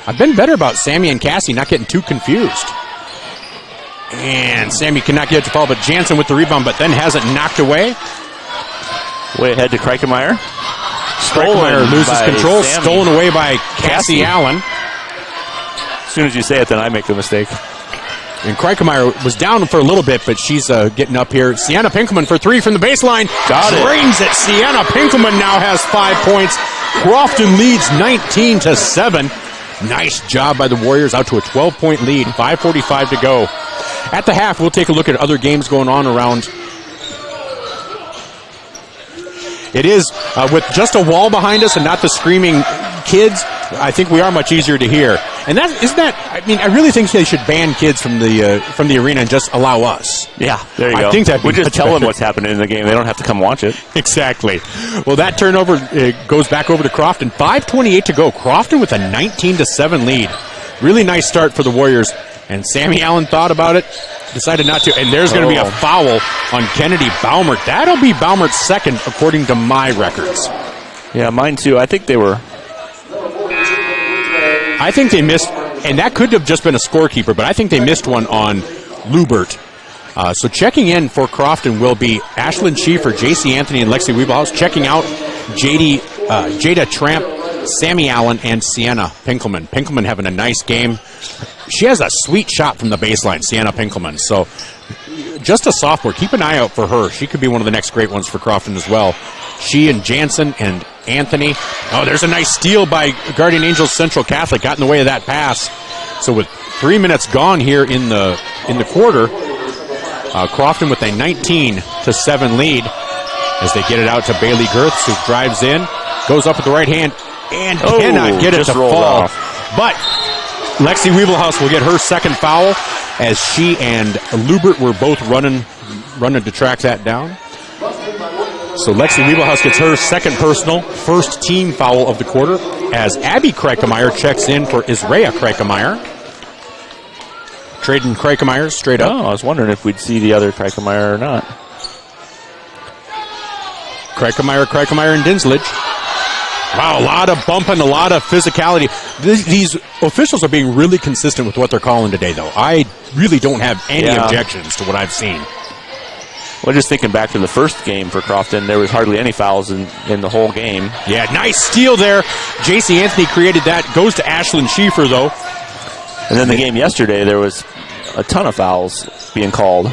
I've been better about Sammy and Cassie not getting too confused. And Sammy cannot get it to fall, but Jansen with the rebound, but then has it knocked away. Way ahead to Kreikemeyer. Kreikemeyer loses control. Sammy. Stolen away by Cassie Allen. As soon as you say it, then I make the mistake. And Kreikemeyer was down for a little bit, but she's getting up here. Sienna Pinkelman for three from the baseline. Drains it. Sienna Pinkelman now has 5 points. Crofton leads 19-7. Nice job by the Warriors, out to a 12-point lead. 5:45 to go. At the half, we'll take a look at other games going on around. It is with just a wall behind us and not the screaming kids. I think we are much easier to hear. And I really think they should ban kids from the arena and just allow us. Yeah, there you go. I think that we just tell them what's happening in the game. They don't have to come watch it. Exactly. Well, that turnover goes back over to Crofton. 5:28 to go. Crofton with a 19-7 lead. Really nice start for the Warriors. And Sammy Allen thought about it, decided not to. And there's going to be a foul on Kennedy Baumert. That'll be Baumert's second, according to my records. Yeah, mine too. I think they missed, and that could have just been a scorekeeper, but I think they missed one on Lubert. So checking in for Crofton will be Ashlyn Schieffer, J.C. Anthony, and Lexi Wiebelhaus. Checking out Jada Tramp, Sammy Allen and Sienna Pinkelman. Pinkelman having a nice game. She has a sweet shot from the baseline, Sienna Pinkelman. So just a sophomore. Keep an eye out for her. She could be one of the next great ones for Crofton as well. She and Jansen and Anthony. Oh, there's a nice steal by Guardian Angels Central Catholic. Got in the way of that pass. So with 3 minutes gone here in the quarter, Crofton with a 19-7 lead as they get it out to Bailey Girths, who drives in, goes up with the right hand, and cannot get it to fall. Off. But Lexi Weebelhaus will get her second foul as she and Lubert were both running to track that down. So Lexi Weebelhaus gets her second personal, first team foul of the quarter as Abby Kreikemeyer checks in for Isrea Kreikemeyer. Trading Kreikemeyer straight up. Oh, I was wondering if we'd see the other Kreikemeyer or not. Kreikemeyer, and Dinslage. Wow, a lot of bumping, a lot of physicality. These officials are being really consistent with what they're calling today, though. I really don't have any objections to what I've seen. Well, just thinking back to the first game for Crofton, there was hardly any fouls in the whole game. Yeah, nice steal there. J.C. Anthony created that. Goes to Ashlyn Schieffer, though. And then the game yesterday, there was a ton of fouls being called.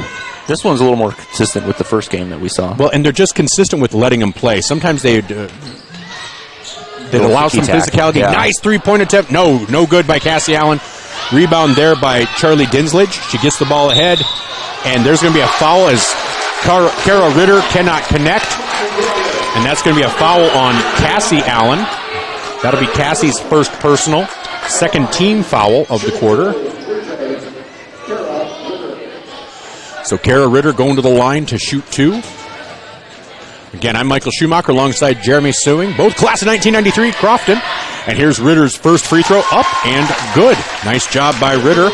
This one's a little more consistent with the first game that we saw. Well, and they're just consistent with letting them play. Sometimes they'd allow some physicality. Yeah. Nice three-point attempt. No good by Cassie Allen. Rebound there by Charlie Dinslage. She gets the ball ahead, and there's going to be a foul as Kara Ritter cannot connect, and that's going to be a foul on Cassie Allen. That'll be Cassie's first personal, second team foul of the quarter. So Kara Ritter going to the line to shoot two. Again, I'm Michael Schumacher alongside Jeremy Sewing, both class of 1993, Crofton. And here's Ritter's first free throw, up and good. Nice job by Ritter.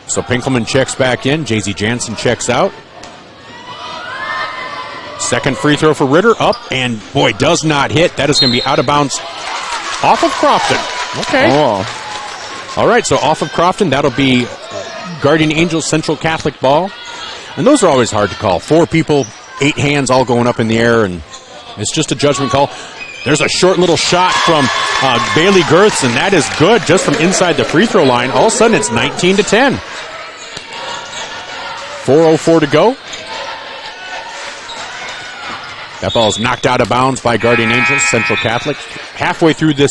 So Pinkelman checks back in, Jay-Z Jansen checks out. Second free throw for Ritter, up, and boy, does not hit. That is going to be out of bounds off of Crofton. Okay. Oh. All right, so off of Crofton, that'll be Guardian Angels Central Catholic ball. And those are always hard to call. 4 people, 8 hands all going up in the air, and it's just a judgment call. There's a short little shot from Bailey Girths, and that is good just from inside the free throw line. All of a sudden, it's 19-10. 4:04 to go. That ball is knocked out of bounds by Guardian Angels Central Catholic. Halfway through this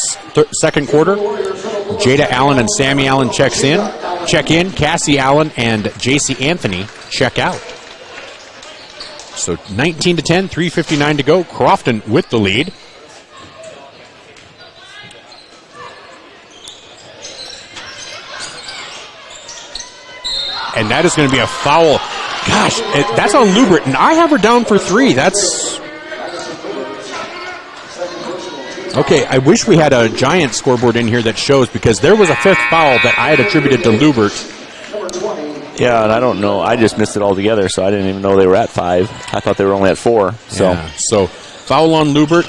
second quarter, Jada Allen and Sammy Allen check in. Cassie Allen and J.C. Anthony check out. So 19-10, 3:59 to go. Crofton with the lead. And that is going to be a foul. Gosh, that's on Lubert, and I have her down for 3. That's... Okay, I wish we had a giant scoreboard in here that shows, because there was a 5th foul that I had attributed to Lubert. Yeah, and I don't know. I just missed it altogether, so I didn't even know they were at 5. I thought they were only at 4. So foul on Lubert.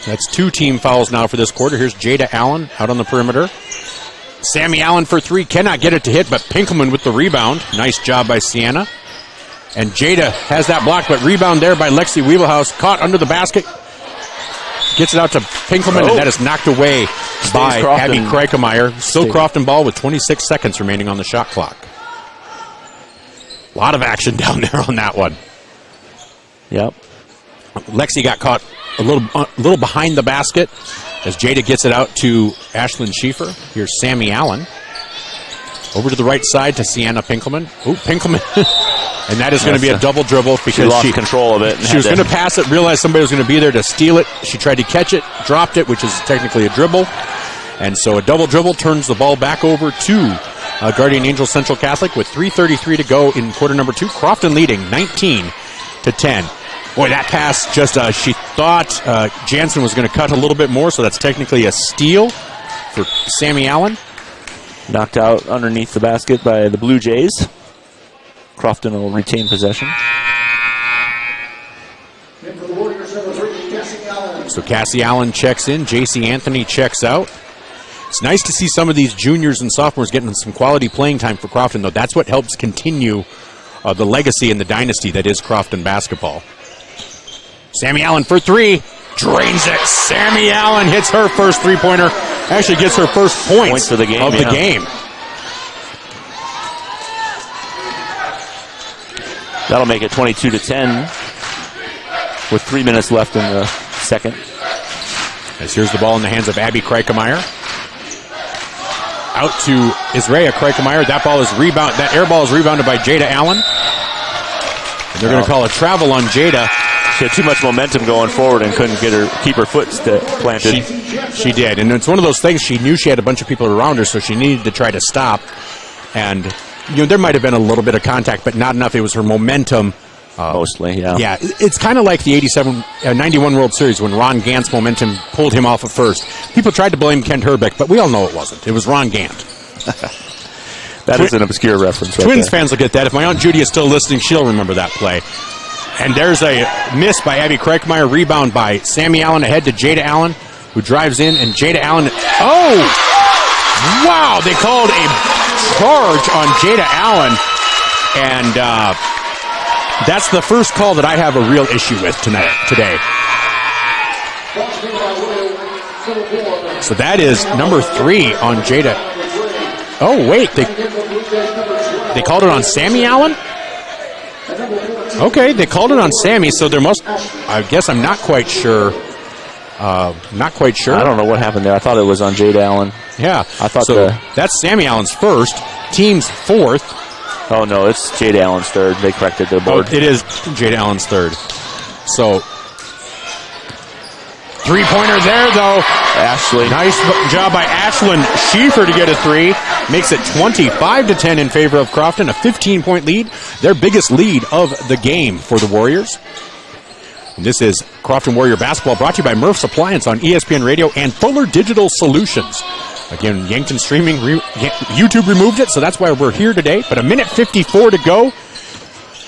That's 2 team fouls now for this quarter. Here's Jada Allen out on the perimeter. Sammy Allen for 3. Cannot get it to hit, but Pinkelman with the rebound. Nice job by Sienna. And Jada has that block, but rebound there by Lexi Weebelhaus. Caught under the basket. Gets it out to Pinkelman, and that is knocked away by Abby Kreikemeyer. Still Crofton ball with 26 seconds remaining on the shot clock. A lot of action down there on that one. Yep. Lexi got caught a little behind the basket as Jada gets it out to Ashlyn Schieffer. Here's Sammy Allen. Over to the right side to Sienna Pinkelman. Ooh, Pinkelman. And that is going to be a double dribble because she lost control of it. She was going to pass it, realized somebody was going to be there to steal it. She tried to catch it, dropped it, which is technically a dribble. And so a double dribble turns the ball back over to Guardian Angels Central Catholic with 3:33 to go in quarter number 2. Crofton leading 19-10. Boy, that pass just, she thought Jansen was going to cut a little bit more, so that's technically a steal for Sammy Allen. Knocked out underneath the basket by the Bluejays. Crofton will retain possession. So Cassie Allen checks in. J.C. Anthony checks out. It's nice to see some of these juniors and sophomores getting some quality playing time for Crofton, though. That's what helps continue the legacy and the dynasty that is Crofton basketball. Sammy Allen for three. Drains it. Sammy Allen hits her first three-pointer. Actually gets her first points of the game. The game. That'll make it 22-10 with 3 minutes left in the second. As here's the ball in the hands of Abby Kreikemeyer. Out to Isaiah Kreikemeyer. That air ball is rebounded by Jada Allen. And they're going to call a travel on Jada. She had too much momentum going forward and couldn't keep her foot planted. She did, and it's one of those things. She knew she had a bunch of people around her, so she needed to try to stop. And there might have been a little bit of contact, but not enough. It was her momentum. Mostly, yeah. Yeah, it's kind of like the 91 World Series when Ron Gant's momentum pulled him off at first. People tried to blame Kent Herbeck, but we all know it wasn't. It was Ron Gant. That is an obscure reference. Twins fans will get that. If my Aunt Judy is still listening, she'll remember that play. And there's a miss by Abby Kreikemeyer, rebound by Sammy Allen ahead to Jada Allen, who drives in, and Jada Allen, wow, they called a charge on Jada Allen, and that's the first call that I have a real issue with today. So that is number 3 on Jada. Oh, wait, they called it on Sammy Allen? Okay, they called it on Sammy, so there must... I guess I'm not quite sure. I don't know what happened there. I thought it was on Jada Allen. Yeah. I thought so. That's Sammy Allen's first. Team's fourth. Oh, no, it's Jada Allen's third. They corrected their board. Oh, it is Jada Allen's third. So, three-pointer there, though. Ashley. Nice job by Ashlyn Schieffer to get a three. Makes it 25-10 in favor of Crofton, a 15-point lead. Their biggest lead of the game for the Warriors. And this is Crofton Warrior Basketball, brought to you by Murph's Appliance on ESPN Radio and Fuller Digital Solutions. Again, Yankton Streaming, YouTube removed it, so that's why we're here today. But a minute 54 to go.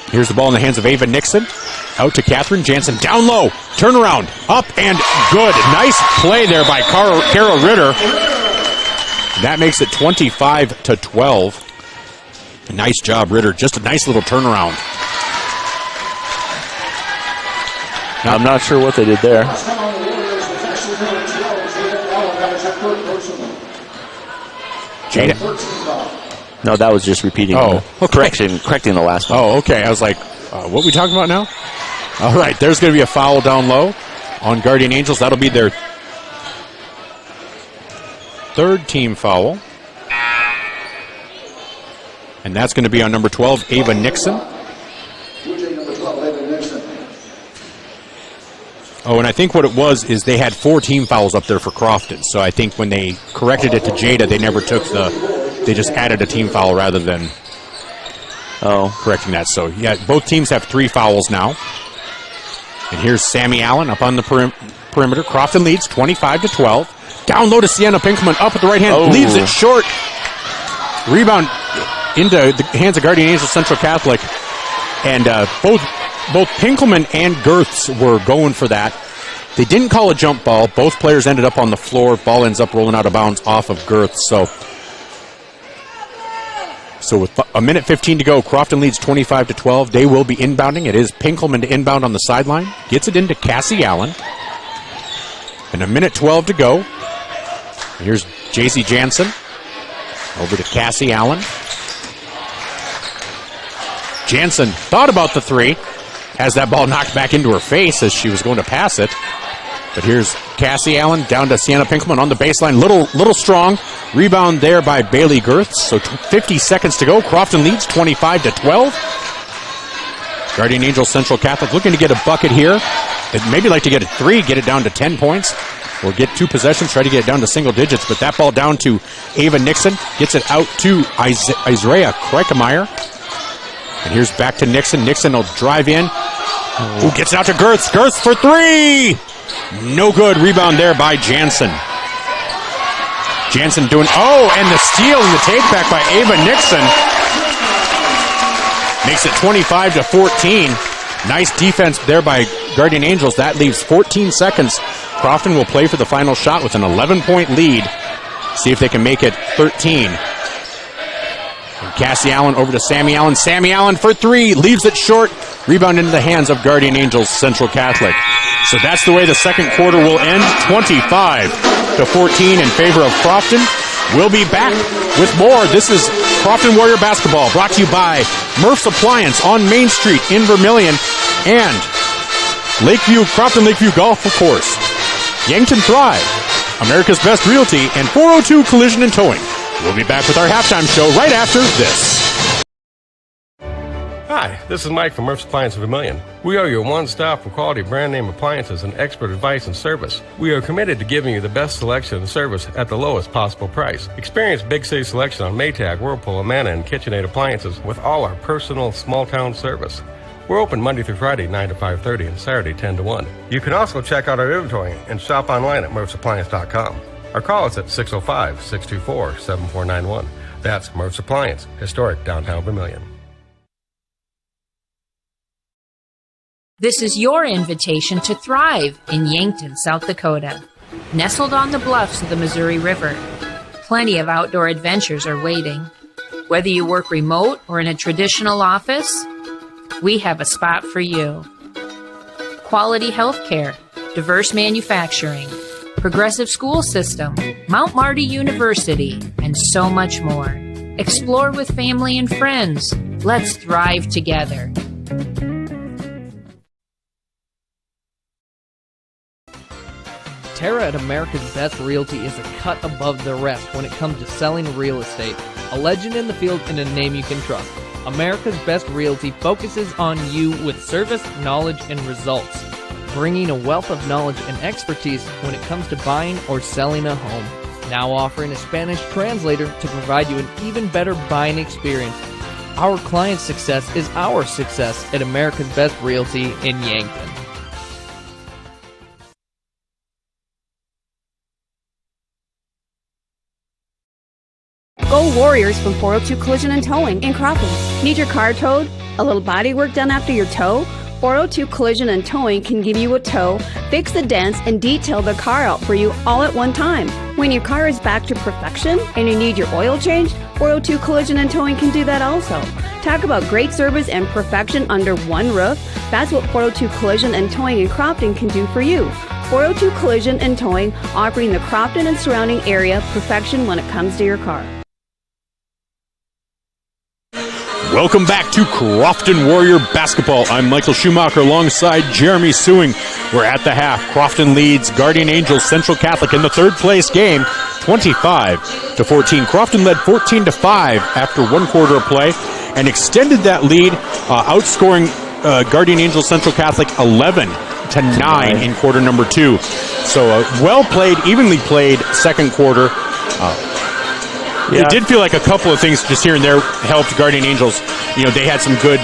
Here's the ball in the hands of Ava Nixon. Out to Katherine Jansen. Down low. Turnaround. Up and good. Nice play there by Kara Ritter. That makes it 25-12. Nice job, Ritter. Just a nice little turnaround. I'm not sure what they did there. Jada. No, that was just repeating. Oh, okay. Correcting the last one. Oh, okay. I was like, what are we talking about now? All right, there's going to be a foul down low on Guardian Angels. That'll be their third team foul. And that's going to be on number 12, Ava Nixon. Oh, and I think what it was is they had 4 team fouls up there for Crofton. So I think when they corrected it to Jada, they never took they just added a team foul rather than correcting that. So, yeah, both teams have 3 fouls now. And here's Sammy Allen up on the perimeter. Crofton leads 25-12. Down low to Sienna Pinkelman up at the right hand. Leaves it short. Rebound into the hands of Guardian Angels Central Catholic. And both Pinkelman and Girths were going for that. They didn't call a jump ball. Both players ended up on the floor. Ball ends up rolling out of bounds off of Girths. So with a minute 15 to go, Crofton leads 25-12. They will be inbounding. It is Pinkelman to inbound on the sideline. Gets it into Cassie Allen. And a minute 12 to go. Here's JC Jansen. Over to Cassie Allen. Jansen thought about the three. Has that ball knocked back into her face as she was going to pass it. But here's Cassie Allen down to Sienna Pinkelman on the baseline. Little strong. Rebound there by Bailey Girths. So 50 seconds to go. Crofton leads 25-12. Guardian Angels Central Catholic looking to get a bucket here. They'd maybe like to get a 3, get it down to 10 points. Or get 2 possessions, try to get it down to single digits. But that ball down to Ava Nixon. Gets it out to Isaiah Kreikemeyer. And here's back to Nixon. Nixon will drive in. Who gets it out to Girths. Girths for 3. No good. Rebound there by Jansen. Jansen doing... and the steal and the take back by Ava Nixon. Makes it 25-14. Nice defense there by Guardian Angels. That leaves 14 seconds. Crofton will play for the final shot with an 11-point lead. See if they can make it 13. And Cassie Allen over to Sammy Allen. Sammy Allen for three, leaves it short. Rebound into the hands of Guardian Angels Central Catholic. So that's the way the second quarter will end, 25-14 in favor of Crofton. We'll be back with more. This is Crofton Warrior Basketball, brought to you by Murph's Appliance on Main Street in Vermilion and Crofton Lakeview Golf Course. Yankton Thrive, America's Best Realty, and 402 Collision and Towing. We'll be back with our halftime show right after this. Hi, this is Mike from Murph's Appliance of Vermilion. We are your one-stop for quality brand name appliances and expert advice and service. We are committed to giving you the best selection and service at the lowest possible price. Experience Big City selection on Maytag, Whirlpool, Amana, and KitchenAid appliances with all our personal small-town service. We're open Monday through Friday, 9 to 5:30, and Saturday, 10 to 1. You can also check out our inventory and shop online at murphsappliance.com. Or call us at 605-624-7491. That's Murph's Appliance, historic downtown Vermilion. This is your invitation to thrive in Yankton, South Dakota. Nestled on the bluffs of the Missouri River, plenty of outdoor adventures are waiting. Whether you work remote or in a traditional office, we have a spot for you. Quality health care, diverse manufacturing, progressive school system, Mount Marty University, and so much more. Explore with family and friends. Let's thrive together. Tara at America's Best Realty is a cut above the rest when it comes to selling real estate. A legend in the field and a name you can trust. America's Best Realty focuses on you with service, knowledge, and results, bringing a wealth of knowledge and expertise when it comes to buying or selling a home. Now offering a Spanish translator to provide you an even better buying experience. Our client's success is our success at America's Best Realty in Yankton. Go Warriors from 402 Collision and Towing in Crofton. Need your car towed? A little body work done after your tow? 402 Collision and Towing can give you a tow, fix the dents, and detail the car out for you all at one time. When your car is back to perfection and you need your oil changed, 402 Collision and Towing can do that also. Talk about great service and perfection under one roof. That's what 402 Collision and Towing in Crofton can do for you. 402 Collision and Towing, offering the Crofton and surrounding area perfection when it comes to your car. Welcome back to Crofton Warrior Basketball. I'm Michael Schumacher alongside Jeremy Sewing. We're at the half. Crofton leads Guardian Angels Central Catholic in the third place game, 25-14. Crofton led 14-5 after one quarter of play and extended that lead, outscoring Guardian Angels Central Catholic 11-9 in quarter number two. So well played, evenly played second quarter. Yeah. It did feel like a couple of things just here and there helped Guardian Angels. You know, they had some good,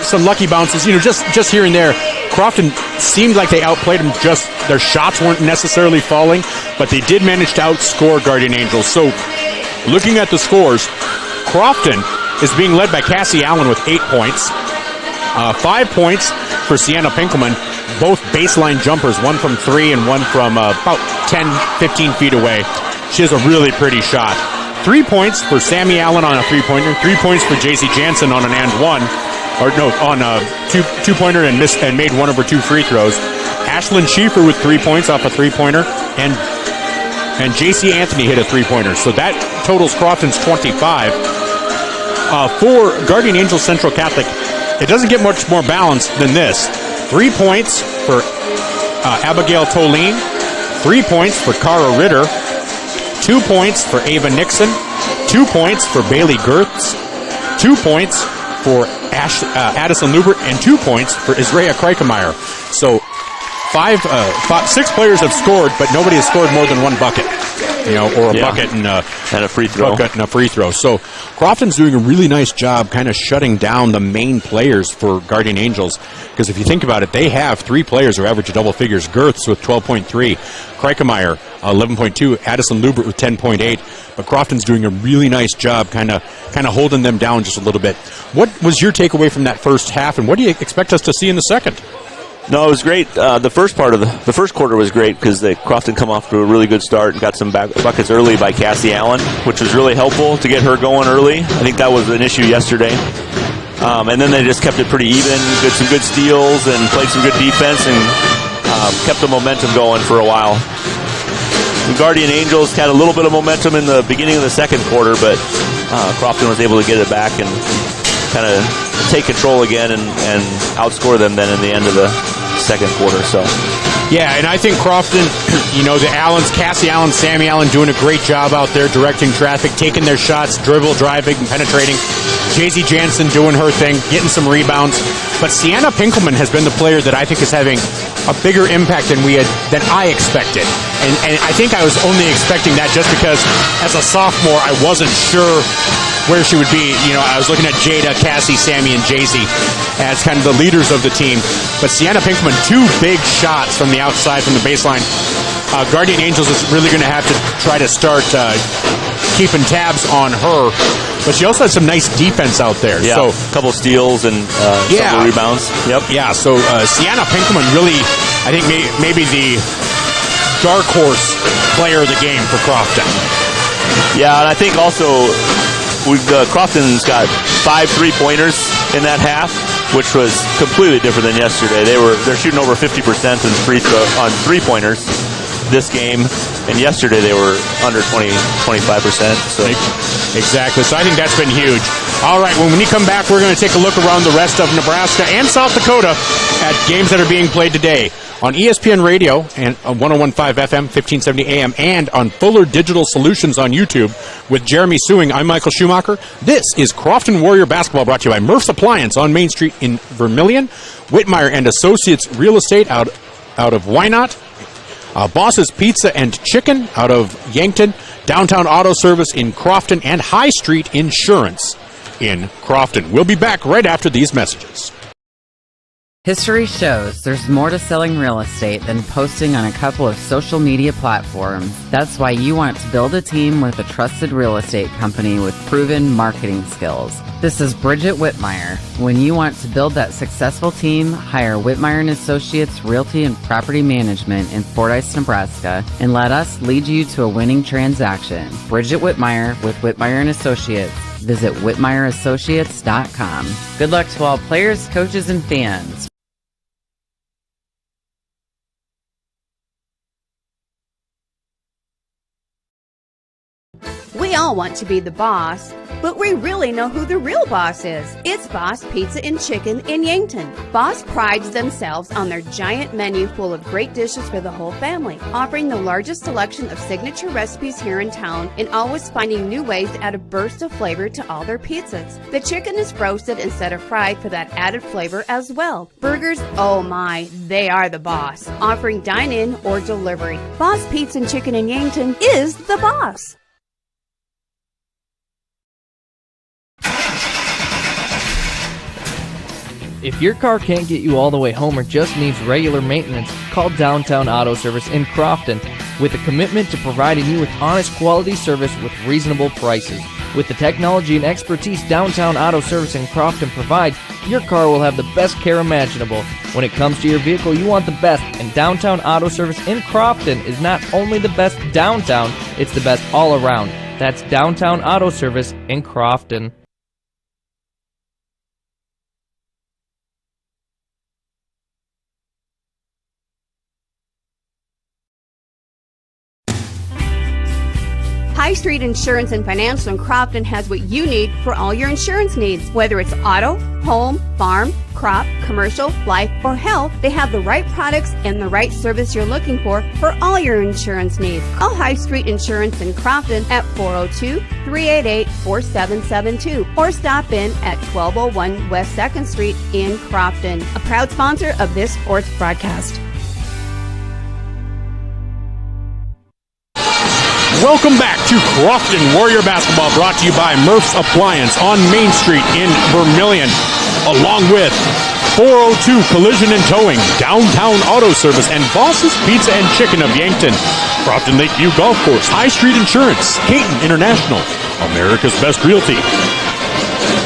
some lucky bounces, you know, just here and there. Crofton seemed like they outplayed them, just their shots weren't necessarily falling, but they did manage to outscore Guardian Angels. So looking at the scores, Crofton is being led by Cassie Allen with 8 points. 5 points for Sienna Pinkelman, both baseline jumpers, one from three and one from about 10, 15 feet away. She has a really pretty shot. 3 points for Sammy Allen on a three-pointer. 3 points for JC Jansen on an and one. Or no, on a two-pointer and made one of her 2 free throws. Ashlyn Schieffer with 3 points off a three-pointer. And JC Anthony hit a three-pointer. So that totals Crofton's 25. For Guardian Angels Central Catholic, it doesn't get much more balanced than this. 3 points for Abigail Tolene. 3 points for Cara Ritter. 2 points for Ava Nixon, 2 points for Bailey Gertz, 2 points for Addison Lubert, and 2 points for Isaiah Kreikemeyer. So 6 players have scored, but nobody has scored more than one bucket, you know, or a bucket and a free throw. Bucket and a free throw. So Crofton's doing a really nice job kind of shutting down the main players for Guardian Angels, because if you think about it, they have 3 players who average double figures. Gertz with 12.3, Kreikemeyer 11.2, Addison Lubert with 10.8, but Crofton's doing a really nice job kind of holding them down just a little bit. What was your takeaway from that first half, and what do you expect us to see in the second? No, it was great. The first quarter was great because Crofton come off to a really good start and got some buckets early by Cassie Allen, which was really helpful to get her going early. I think that was an issue yesterday. And then they just kept it pretty even, did some good steals and played some good defense and kept the momentum going for a while. The Guardian Angels had a little bit of momentum in the beginning of the second quarter, but Crofton was able to get it back and kind of take control again and outscore them then in the end of the second quarter. So, yeah, and I think Crofton, the Allens, Cassie Allen, Sammy Allen doing a great job out there directing traffic, taking their shots, dribble, driving, and penetrating. Jay-Z Jansen doing her thing, getting some rebounds. But Sienna Pinkelman has been the player that I think is having a bigger impact than I expected. And I think I was only expecting that just because as a sophomore I wasn't sure where she would be. I was looking at Jada, Cassie, Sammy, and Jay-Z as kind of the leaders of the team. But Sienna Pinkelman, 2 big shots from the outside, from the baseline. Guardian Angels is really going to have to try to start keeping tabs on her. But she also had some nice defense out there. Yeah, so, a couple steals and several rebounds. Yep. Yeah, so Sienna Pinkelman really, I think, maybe the dark horse player of the game for Crofton. Yeah, and I think also Crofton's got 5 3-pointers in that half, which was completely different than yesterday. They're shooting over 50% on 3-pointers this game, and yesterday they were under 25%. So. Exactly. So I think that's been huge. All right, when we come back, we're going to take a look around the rest of Nebraska and South Dakota at games that are being played today on ESPN Radio and on 101.5 FM, 1570 AM, and on Fuller Digital Solutions on YouTube. With Jeremy Suing, I'm Michael Schumacher. This is Crofton Warrior Basketball, brought to you by Murph's Appliance on Main Street in Vermilion, Whitmire and Associates Real Estate out of Wynot, Boss's Pizza and Chicken out of Yankton, Downtown Auto Service in Crofton, and High Street Insurance in Crofton. We'll be back right after these messages. History shows there's more to selling real estate than posting on a couple of social media platforms. That's why you want to build a team with a trusted real estate company with proven marketing skills. This is Bridget Whitmire. When you want to build that successful team, hire Whitmire & Associates Realty and Property Management in Fordyce, Nebraska, and let us lead you to a winning transaction. Bridget Whitmire with Whitmire & Associates. Visit WhitmireAssociates.com. Good luck to all players, coaches, and fans. We all want to be the boss, but we really know who the real boss is. It's Boss Pizza and Chicken in Yankton. Boss prides themselves on their giant menu full of great dishes for the whole family, offering the largest selection of signature recipes here in town and always finding new ways to add a burst of flavor to all their pizzas. The chicken is roasted instead of fried for that added flavor as well. Burgers, oh my, they are the boss, offering dine-in or delivery. Boss Pizza and Chicken in Yankton is the boss. If your car can't get you all the way home or just needs regular maintenance, call Downtown Auto Service in Crofton with a commitment to providing you with honest quality service with reasonable prices. With the technology and expertise Downtown Auto Service in Crofton provides, your car will have the best care imaginable. When it comes to your vehicle, you want the best, and Downtown Auto Service in Crofton is not only the best downtown, it's the best all around. That's Downtown Auto Service in Crofton. High Street Insurance and Financial in Crofton has what you need for all your insurance needs. Whether it's auto, home, farm, crop, commercial, life, or health, they have the right products and the right service you're looking for all your insurance needs. Call High Street Insurance in Crofton at 402-388-4772 or stop in at 1201 West 2nd Street in Crofton. A proud sponsor of this sports broadcast. Welcome back to Crofton Warrior Basketball, brought to you by Murph's Appliance on Main Street in Vermilion, along with 402 Collision and Towing, Downtown Auto Service, and Boss's Pizza and Chicken of Yankton, Crofton Lakeview Golf Course, High Street Insurance, Caton International, America's Best Realty,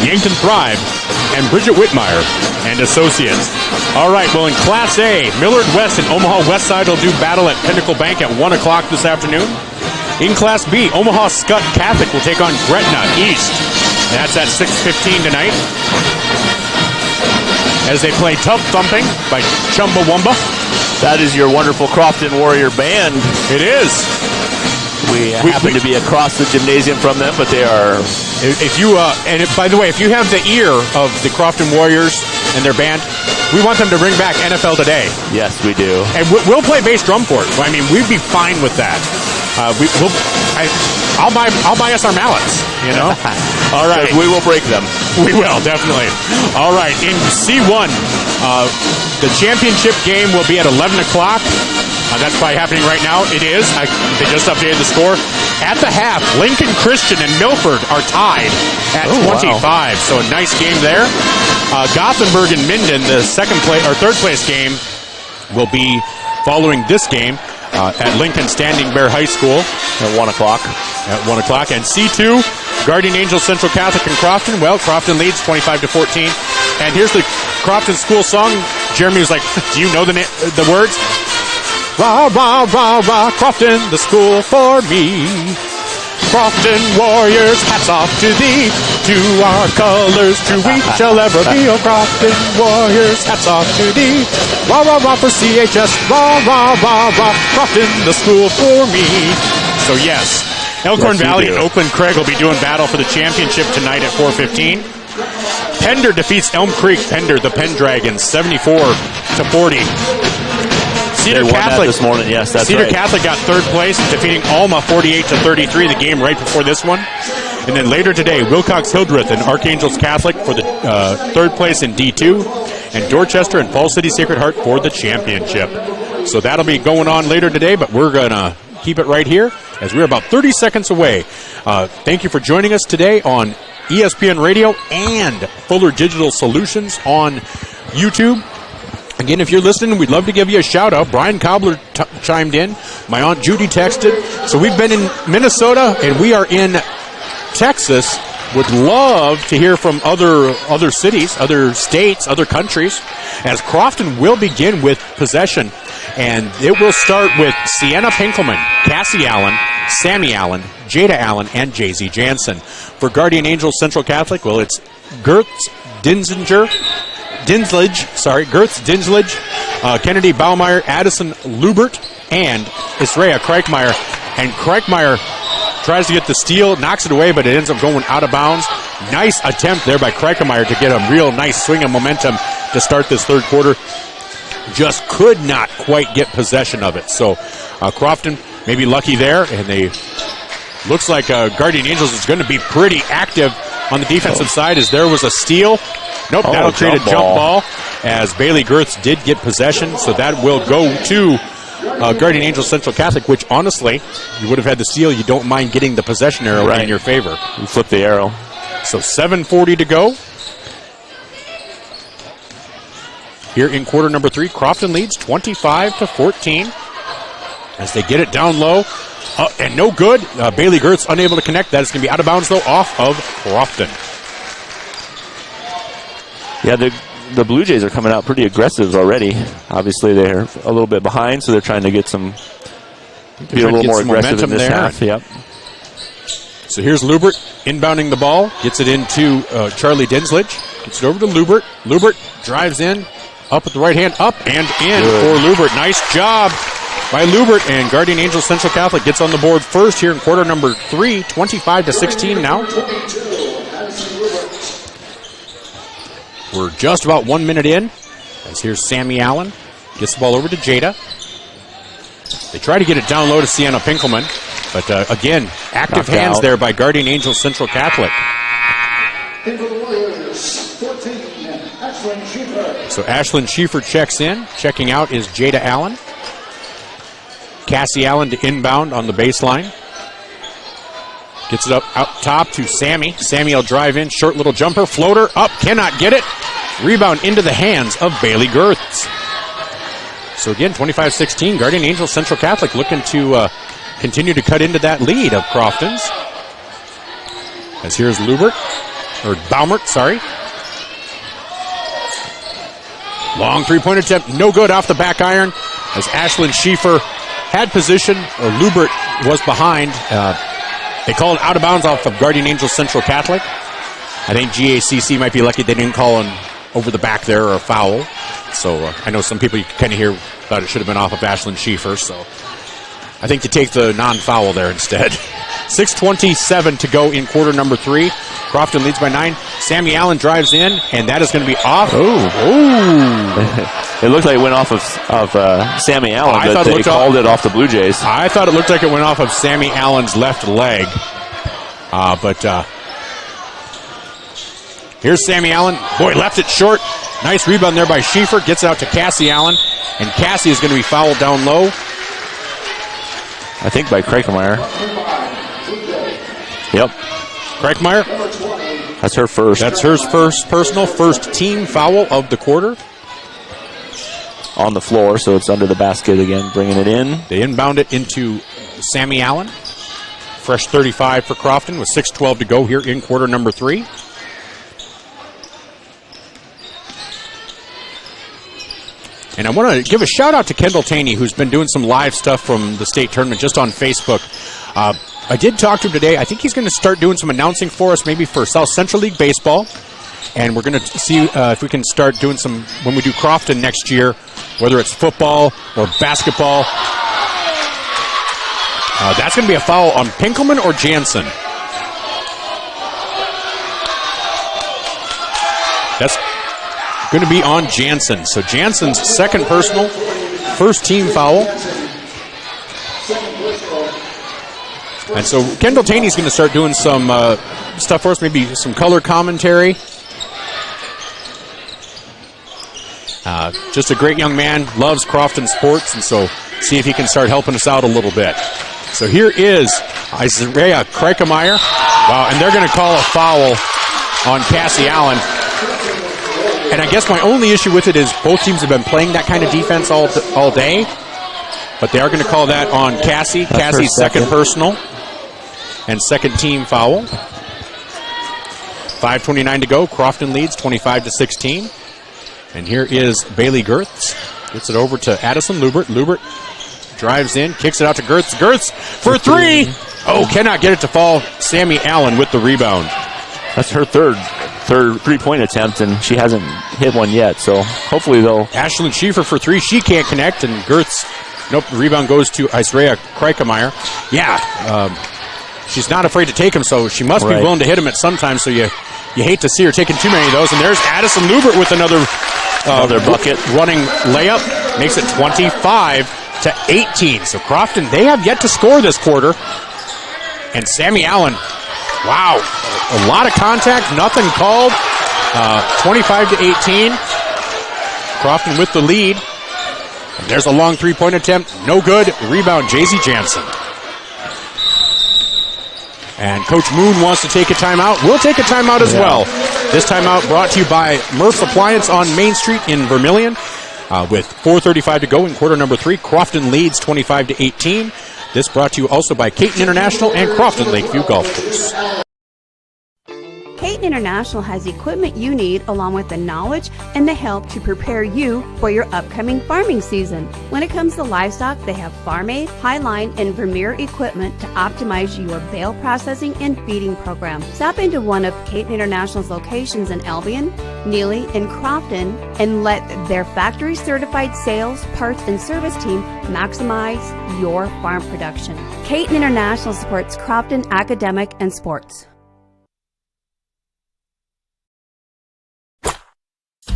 Yankton Thrive, and Bridget Whitmire and Associates. All right, well, in Class A, Millard West and Omaha Westside will do battle at Pinnacle Bank at 1 o'clock this afternoon. In Class B, Omaha Scott Catholic will take on Gretna East. That's at 6:15 tonight, as they play Tough Thumping by Chumbawamba. That is your wonderful Crofton Warrior Band. It is. We happen to be across the gymnasium from them, but they are... By the way, if you have the ear of the Crofton Warriors and their band, we want them to bring back NFL Today. Yes, we do. And we'll play bass drum for it. I mean, we'd be fine with that. I'll buy us our mallets, you know? All right. We will break them. We will, definitely. All right, in C1, the championship game will be at 11 o'clock. That's probably happening right now. It is. They just updated the score. At the half, Lincoln Christian and Milford are tied at 25. Wow. So a nice game there. Gothenburg and Minden, the third place game, will be following this game at Lincoln Standing Bear High School at 1 o'clock. At 1 o'clock. And C2, Guardian Angels Central Catholic and Crofton. Well, Crofton leads 25-14. And here's the Crofton school song. Jeremy was like, do you know the words? Rah, rah, rah, rah, Crofton, the school for me. Crofton Warriors, hats off to thee. To our colors, true we shall ever be. Oh, Crofton Warriors, hats off to thee. Rah, rah, rah for CHS. Rah, rah, rah, rah, Crofton, the school for me. So, yes, Elkhorn Valley and Oakland Craig will be doing battle for the championship tonight at 4:15. Pender defeats Elm Creek. Pender, the Pendragons, 74-40. Cedar Catholic this morning, yes, that's Cedar right. Catholic got third place, defeating Alma 48-33, the game right before this one. And then later today, Wilcox Hildreth and Archangels Catholic for the third place in D2, and Dorchester and Falls City Sacred Heart for the championship. So that'll be going on later today, but we're going to keep it right here as we're about 30 seconds away. Thank you for joining us today on ESPN Radio and Fuller Digital Solutions on YouTube. Again, if you're listening, we'd love to give you a shout-out. Brian Cobbler chimed in. My Aunt Judy texted. So we've been in Minnesota, and we are in Texas. Would love to hear from other cities, other states, other countries, as Crofton will begin with possession. And it will start with Sienna Pinkelman, Cassie Allen, Sammy Allen, Jada Allen, and Jay-Z Jansen. For Guardian Angels Central Catholic, well, it's Gertz Dinslage, Kennedy Baumeier, Addison Lubert, and Isrea Kreichmeyer. And Kreichmeyer tries to get the steal, knocks it away, but it ends up going out of bounds. Nice attempt there by Kreichmeyer to get a real nice swing of momentum to start this third quarter. Just could not quite get possession of it. So Crofton maybe lucky there, and they looks like Guardian Angels is going to be pretty active on the defensive side, as there was a steal. Nope, that'll create a jump ball, as Bailey Gertz did get possession, so that will go to Guardian Angels Central Catholic, which honestly, you would have had the steal. You don't mind getting the possession arrow in your favor. You flip the arrow. So 7:40 to go. Here in quarter number 3, Crofton leads 25-14 as they get it down low. And no good. Bailey Gertz unable to connect. That is going to be out of bounds, though, off of Crofton. Yeah, the Blue Jays are coming out pretty aggressive already. Obviously, they're a little bit behind, so they're trying to get be a little more aggressive in this half. Yep. So here's Lubert inbounding the ball. Gets it into Charlie Dinslage. Gets it over to Lubert. Lubert drives in. Up with the right hand. Up and in for Lubert. Nice job by Lubert. And Guardian Angels Central Catholic gets on the board first here in quarter number 3. 25-16 now. We're just about 1 minute in. As here's Sammy Allen. Gets the ball over to Jada. They try to get it down low to Sienna Pinkelman. But again, active hands there by Guardian Angels Central Catholic. So Ashlyn Schiefer checks in. Checking out is Jada Allen. Cassie Allen to inbound on the baseline. Gets it up out top to Sammy. Sammy will drive in. Short little jumper. Floater up. Cannot get it. Rebound into the hands of Bailey Gertz. So again, 25-16. Guardian Angels Central Catholic looking to continue to cut into that lead of Crofton's. As here's Lubert. or Baumert, sorry. Long three-point attempt, no good off the back iron as Ashlyn Schieffer had position, or Lubert was behind. They called out of bounds off of Guardian Angels Central Catholic. I think GACC might be lucky they didn't call an over the back there or a foul. So I know some people you kind of hear thought it should have been off of Ashlyn Schieffer. So I think to take the non-foul there instead. 6:27 to go in quarter number 3. Crofton leads by 9. Sammy Allen drives in, and that is going to be off. It looked like it went off of Sammy Allen, but they called it off the Blue Jays. I thought it looked like it went off of Sammy Allen's left leg. But here's Sammy Allen. Boy, left it short. Nice rebound there by Schieffer. Gets it out to Cassie Allen, and Cassie is going to be fouled down low. I think by Kreikemeyer. Yep. Kreikemeyer. That's her first. That's her first personal, first team foul of the quarter. On the floor, so it's under the basket again, bringing it in. They inbound it into Sammy Allen. Fresh 35 for Crofton with 6:12 to go here in quarter number 3. And I want to give a shout out to Kendall Taney, who's been doing some live stuff from the state tournament just on Facebook. I did talk to him today. I think he's going to start doing some announcing for us, maybe for South Central League Baseball. And we're going to see if we can start doing some, when we do Crofton next year, whether it's football or basketball. That's going to be a foul on Pinkelman or Jansen. That's going to be on Jansen. So Jansen's second personal, first team foul. And so Kendall Taney's going to start doing some stuff for us, maybe some color commentary. Just a great young man, loves Crofton sports, and so see if he can start helping us out a little bit. So here is Isaiah Kreikemeyer. Wow, and they're going to call a foul on Cassie Allen. And I guess my only issue with it is both teams have been playing that kind of defense all day, but they are going to call that on Cassie. That's Cassie's second personal and second team foul. 5:29 to go. Crofton leads 25-16. And here is Bailey Gertz. Gets it over to Addison Lubert. Lubert drives in, kicks it out to Gertz. Gertz for three. Oh, cannot get it to fall. Sammy Allen with the rebound. That's her third three-point attempt, and she hasn't hit one yet. So hopefully they'll. Ashlyn Schieffer for three. She can't connect, and Gertz. Nope. The rebound goes to Isaiah Kreikemeyer. Yeah. She's not afraid to take him, so she must be willing to hit him at some time. So you hate to see her taking too many of those. And there's Addison Lubert with another bucket. Running layup. Makes it 25-18. So Crofton, they have yet to score this quarter. And Sammy Allen, wow, a lot of contact, nothing called. 25-18. Crofton with the lead. And there's a long three-point attempt. No good. Rebound, Jaycee Jansen. And Coach Moon wants to take a timeout. We'll take a timeout as well. This timeout brought to you by Murph's Appliance on Main Street in Vermilion. With 4:35 to go in quarter number 3, Crofton leads 25-18. This brought to you also by Caton International and Crofton Lakeview Golf Course. Caton International has equipment you need along with the knowledge and the help to prepare you for your upcoming farming season. When it comes to livestock, they have farm-aid, Highline, and Vermeer equipment to optimize your bale processing and feeding program. Stop into one of Caton International's locations in Albion, Neely, and Crofton and let their factory-certified sales, parts, and service team maximize your farm production. Caton International supports Crofton academic and sports.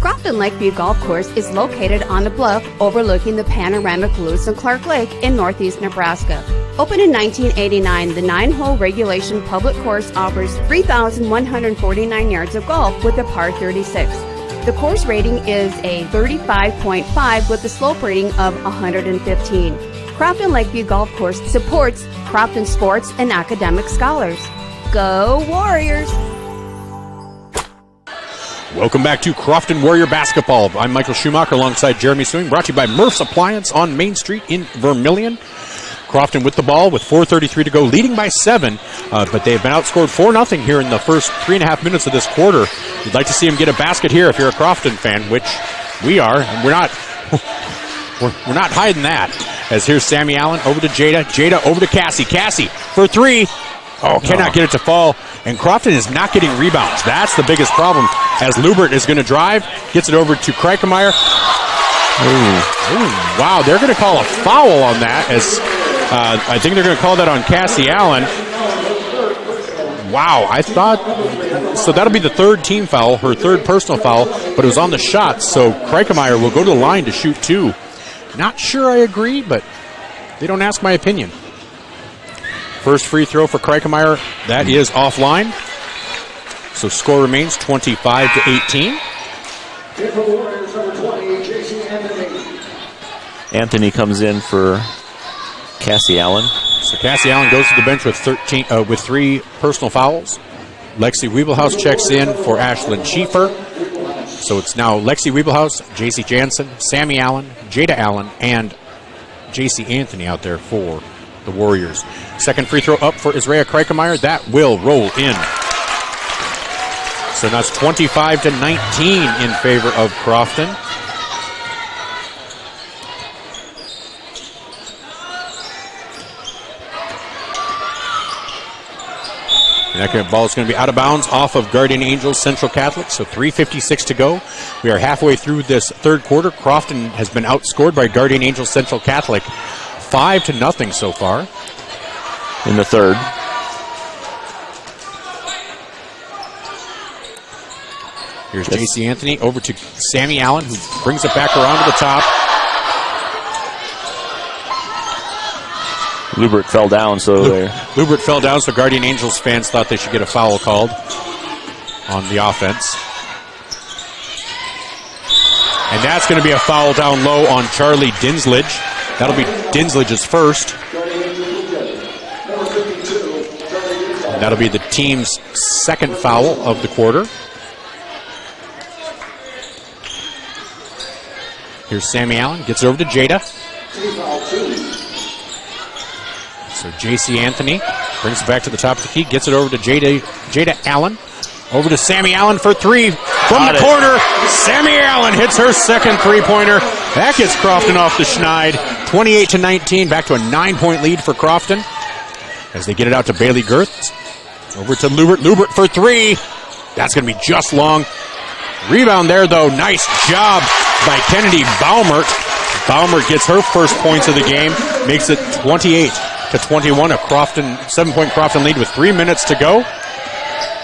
Crofton Lakeview Golf Course is located on a bluff overlooking the panoramic Lewis and Clark Lake in northeast Nebraska. Opened in 1989, the 9-hole regulation public course offers 3,149 yards of golf with a par 36. The course rating is a 35.5 with a slope rating of 115. Crofton Lakeview Golf Course supports Crofton sports and academic scholars. Go Warriors! Welcome back to Crofton Warrior Basketball. I'm Michael Schumacher alongside Jeremy Swing, brought to you by Murph's Appliance on Main Street in Vermilion. Crofton with the ball with 4:33 to go, leading by 7, but they've been outscored 4-0 here in the first 3.5 minutes of this quarter. You'd like to see them get a basket here if you're a Crofton fan, which we are, and we're not hiding that. As here's Sammy Allen over to Jada. Jada over to Cassie. Cassie for 3. Oh, cannot get it to fall. And Crofton is not getting rebounds. That's the biggest problem. As Lubert is going to drive, gets it over to Kreikemeyer. Ooh, wow, they're going to call a foul on that. As I think they're going to call that on Cassie Allen. Wow, I thought, so that'll be the third team foul, her third personal foul, but it was on the shot, so Kreikemeyer will go to the line to shoot 2. Not sure I agree, but they don't ask my opinion. First free throw for Kreikemeyer, that is offline. So score remains 25-18. Anthony comes in for Cassie Allen. So Cassie Allen goes to the bench with 3 personal fouls. Lexi Wiebelhaus checks in for Ashlyn Schieffer. So it's now Lexi Wiebelhaus, JC Jansen, Sammy Allen, Jada Allen, and JC Anthony out there for the Warriors. Second free throw up for Isaiah Kreikemeyer. That will roll in. So that's 25-19 in favor of Crofton. And that ball is going to be out of bounds off of Guardian Angels Central Catholic, so 3:56 to go. We are halfway through this third quarter. Crofton has been outscored by Guardian Angels Central Catholic 5-0 so far. In the third. Here's JC Anthony over to Sammy Allen, who brings it back around to the top. Lubert fell down, so Lubert fell down, so Guardian Angels fans thought they should get a foul called on the offense. And that's going to be a foul down low on Charlie Dinslage. That'll be Dinslage's first. And that'll be the team's second foul of the quarter. Here's Sammy Allen, gets it over to Jada. So JC Anthony brings it back to the top of the key, gets it over to Jada Allen. Over to Sammy Allen for 3 from the corner. Sammy Allen hits her second three-pointer. That gets Crofton off the schneid. 28-19, back to a 9-point lead for Crofton. As they get it out to Bailey Gertz. Over to Lubert. Lubert for 3. That's going to be just long. Rebound there, though. Nice job by Kennedy Baumert. Baumert gets her first points of the game. Makes it 28-21. A 7-point Crofton lead with 3 minutes to go.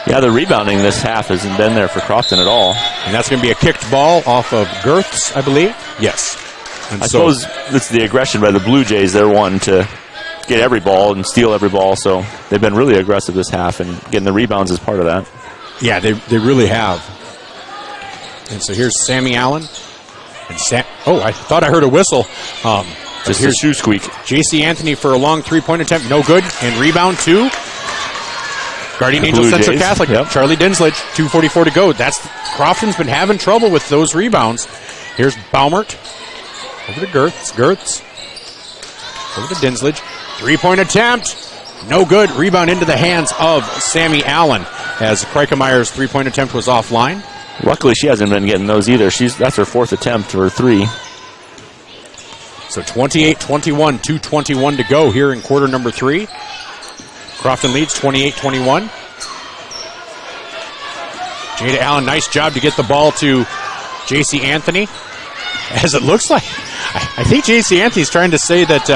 Yeah, the rebounding this half hasn't been there for Crofton at all. And that's going to be a kicked ball off of Gertz, I believe. Yes. And I suppose it's the aggression by the Blue Jays. They're wanting to get every ball and steal every ball, so they've been really aggressive this half, and getting the rebounds is part of that. Yeah, they really have. And so here's Sammy Allen. And I thought I heard a whistle. Just a shoe squeak. JC Anthony for a long three-point attempt. No good. And rebound to Guardian Angels Central Catholic. Yep. Charlie Dinslage. 2:44 to go. Crofton's been having trouble with those rebounds. Here's Baumert. Over to Gertz. Gertz. Over to Dinslage. Three-point attempt. No good. Rebound into the hands of Sammy Allen as Kreikemeyer's three-point attempt was offline. Luckily, she hasn't been getting those either. That's her fourth attempt for 3. So 28-21, 2:21 to go here in quarter number 3. Crofton leads 28-21. Jada Allen, nice job to get the ball to JC Anthony. As it looks like, I think JC Anthony's trying to say that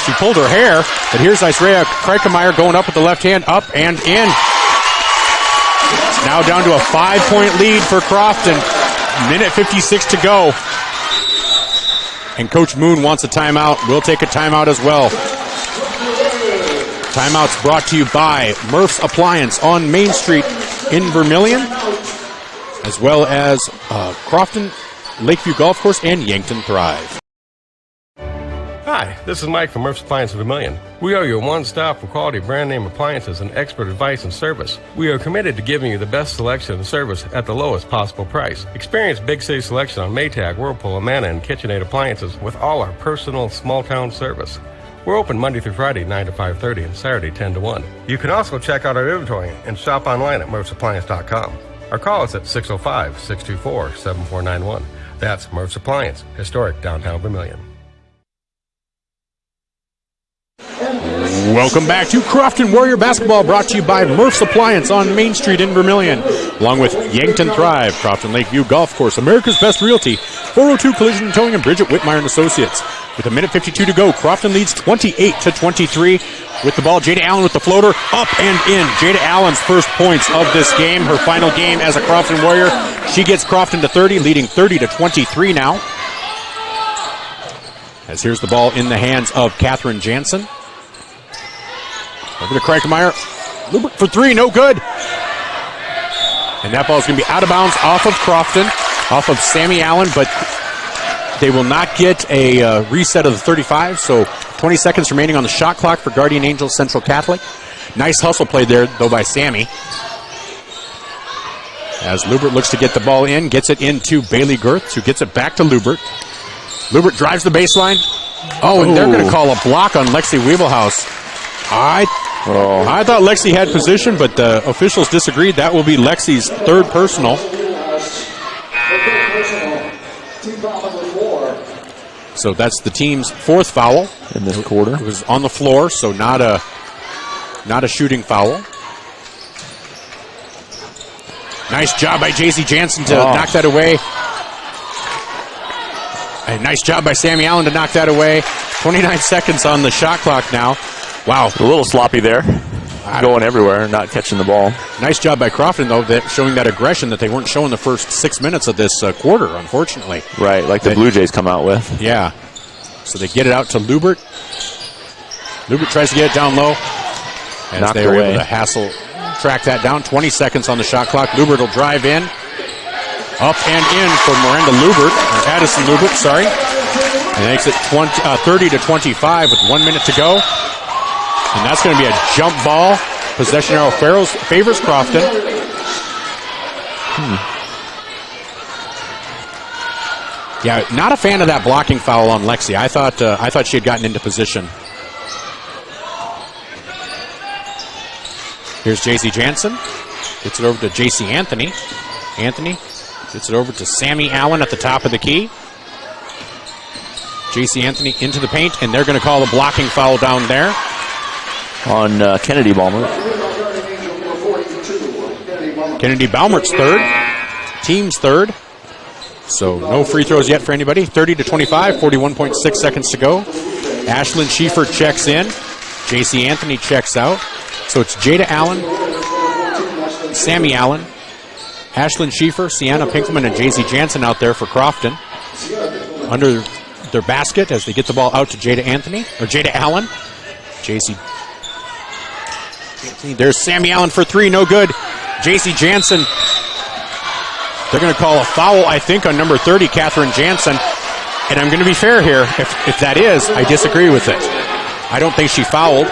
she pulled her hair. But here's Isaiah Kreikemeyer going up with the left hand, up and in. It's now down to a 5-point lead for Crofton. Minute 56 to go. And Coach Moon wants a timeout. We'll take a timeout as well. Timeout's brought to you by Murph's Appliance on Main Street in Vermilion, as well as Crofton, Lakeview Golf Course, and Yankton Thrive. Hi, this is Mike from Murph's Appliance in Vermilion. We are your one-stop for quality brand name appliances and expert advice and service. We are committed to giving you the best selection and service at the lowest possible price. Experience Big City selection on Maytag, Whirlpool, Amana, and KitchenAid appliances with all our personal small-town service. We're open Monday through Friday, 9 to 5:30, and Saturday, 10 to 1. You can also check out our inventory and shop online at MurphsAppliance.com. Or call us at 605-624-7491. That's Murph's Appliance, historic downtown Vermilion. Welcome back to Crofton Warrior Basketball, brought to you by Murph's Appliance on Main Street in Vermilion, along with Yankton Thrive, Crofton Lakeview Golf Course, America's Best Realty, 402 Collision and Towing, and Bridget Whitmire and Associates. With 1:52 to go, Crofton leads 28-23. With the ball, Jada Allen with the floater, up and in. Jada Allen's first points of this game, her final game as a Crofton Warrior. She gets Crofton to 30, leading 30-23 now. As here's the ball in the hands of Katherine Jansen. Over to Kreikemeyer. Lubert for three, no good. And that ball's going to be out of bounds off of Crofton, off of Sammy Allen, but they will not get a reset of the 35, so 20 seconds remaining on the shot clock for Guardian Angels Central Catholic. Nice hustle play there, though, by Sammy. As Lubert looks to get the ball in, gets it into Bailey Gertz, who gets it back to Lubert. Lubert drives the baseline. Oh, and they're going to call a block on Lexi Wiebelhaus. I thought Lexi had position, but the officials disagreed. That will be Lexi's third personal. So that's the team's fourth foul in this quarter. It was on the floor, so not a shooting foul. Nice job by J.C. Jansen to knock that away. A nice job by Sammy Allen to knock that away. 29 seconds on the shot clock now. Wow. A little sloppy there. Going everywhere, not catching the ball. Nice job by Crofton, though, showing that aggression that they weren't showing the first 6 minutes of this quarter, unfortunately. Right, like the Blue Jays come out with. Yeah. So they get it out to Lubert. Lubert tries to get it down low. As they were able to track that down. 20 seconds on the shot clock. Lubert will drive in. Up and in for Miranda Lubert, or Addison Lubert, sorry. And makes it 30-25 with 1 minute to go. And that's going to be a jump ball. Possession arrow favors Crofton. Yeah, not a fan of that blocking foul on Lexi. I thought she had gotten into position. Here's J.C. Jansen. Gets it over to J.C. Anthony. Anthony gets it over to Sammy Allen at the top of the key. J.C. Anthony into the paint, and they're going to call the blocking foul down there. On Kennedy Balmert. Kennedy Balmert's third. Team's third. So no free throws yet for anybody. 30-25, 41.6 seconds to go. Ashlyn Schieffer checks in. J.C. Anthony checks out. So it's Jada Allen, Sammy Allen, Ashlyn Schieffer, Sienna Pinkelman, and J.C. Jansen out there for Crofton. Under their basket as they get the ball out to Jada Allen. J.C. There's Sammy Allen for three, no good. J.C. Jansen. They're going to call a foul, I think, on number 30, Katherine Jansen. And I'm going to be fair here. If that is, I disagree with it. I don't think she fouled.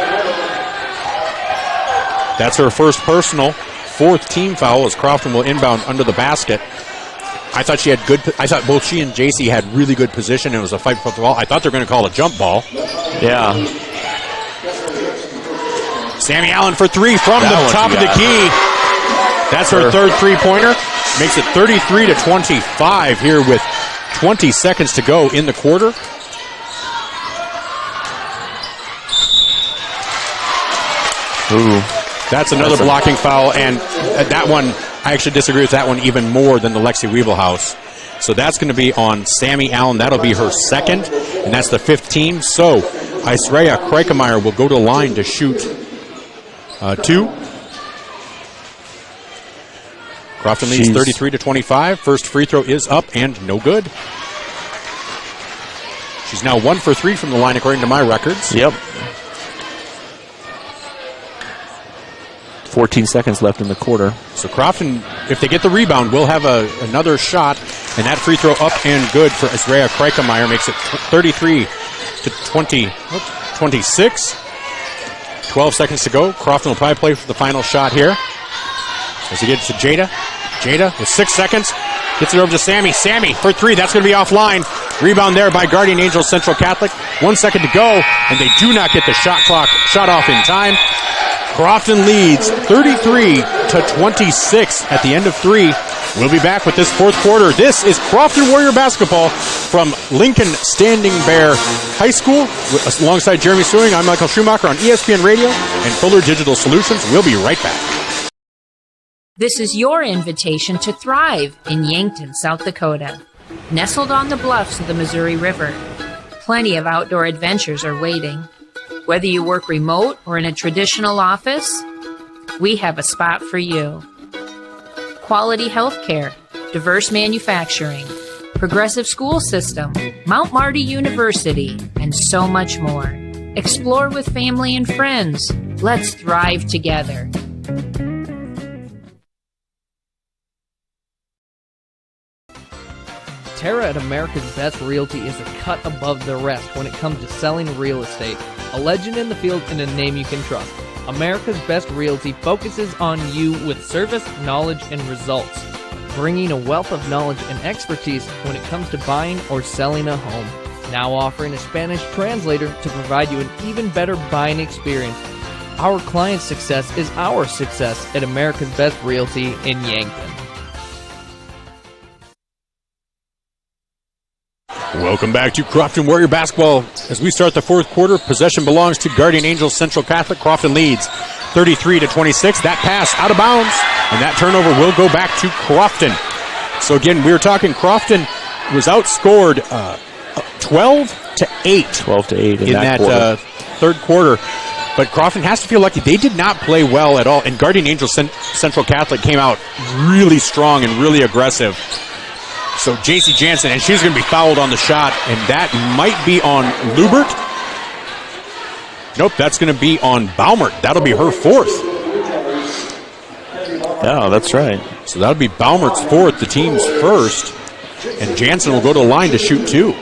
That's her first personal. Fourth team foul as Crofton will inbound under the basket. I thought both she and J.C. had really good position. It was a fight for the ball. I thought they were going to call a jump ball. Yeah. Sammy Allen for three from the top of the key. That's her third three-pointer. Makes it 33-25 here with 20 seconds to go in the quarter. Ooh. That's another blocking foul, and that one, I actually disagree with that one even more than the Lexi Wiebelhaus. So that's going to be on Sammy Allen. That'll be her second, and that's the fifth team. So Isaiah Kreikemeyer will go to the line to shoot two. Crofton leads 33-25. First free throw is up and no good. She's now 1 for 3 from the line according to my records. Yep. 14 seconds left in the quarter. So Crofton, if they get the rebound, will have another shot, and that free throw up and good for Isaiah Kreikemeyer makes it 33-26. 12 seconds to go. Crofton will probably play for the final shot here. As he gets to Jada. Jada with 6 seconds. Gets it over to Sammy. Sammy for three. That's going to be offline. Rebound there by Guardian Angels Central Catholic. 1 second to go, and they do not get the shot off in time. Crofton leads 33-26 at the end of 3. We'll be back with this fourth quarter. This is Crofton Warrior basketball from Lincoln Standing Bear High School. Alongside Jeremy Sewing, I'm Michael Schumacher on ESPN Radio and Fuller Digital Solutions. We'll be right back. This is your invitation to thrive in Yankton, South Dakota. Nestled on the bluffs of the Missouri River, plenty of outdoor adventures are waiting. Whether you work remote or in a traditional office, we have a spot for you. Quality health care, diverse manufacturing, progressive school system, Mount Marty University, and so much more. Explore with family and friends. Let's thrive together. Tara at America's Best Realty is a cut above the rest when it comes to selling real estate. A legend in the field and a name you can trust. America's Best Realty focuses on you with service, knowledge, and results, bringing a wealth of knowledge and expertise when it comes to buying or selling a home. Now offering a Spanish translator to provide you an even better buying experience. Our client's success is our success at America's Best Realty in Yankton. Welcome back to Crofton Warrior basketball. As we start the fourth quarter, possession belongs to Guardian Angels Central Catholic. Crofton leads 33-26. That pass out of bounds, and that turnover will go back to Crofton. So again, we were talking Crofton was outscored 12-8. 12-8 in that third quarter. But Crofton has to feel lucky. They did not play well at all, and Guardian Angels Central Catholic came out really strong and really aggressive. So J.C. Jansen, and she's going to be fouled on the shot, and that might be on Lubert. Nope, that's going to be on Baumert. That'll be her fourth. Yeah, that's right. So that'll be Baumert's fourth, the team's first, and Jansen will go to the line to shoot 2.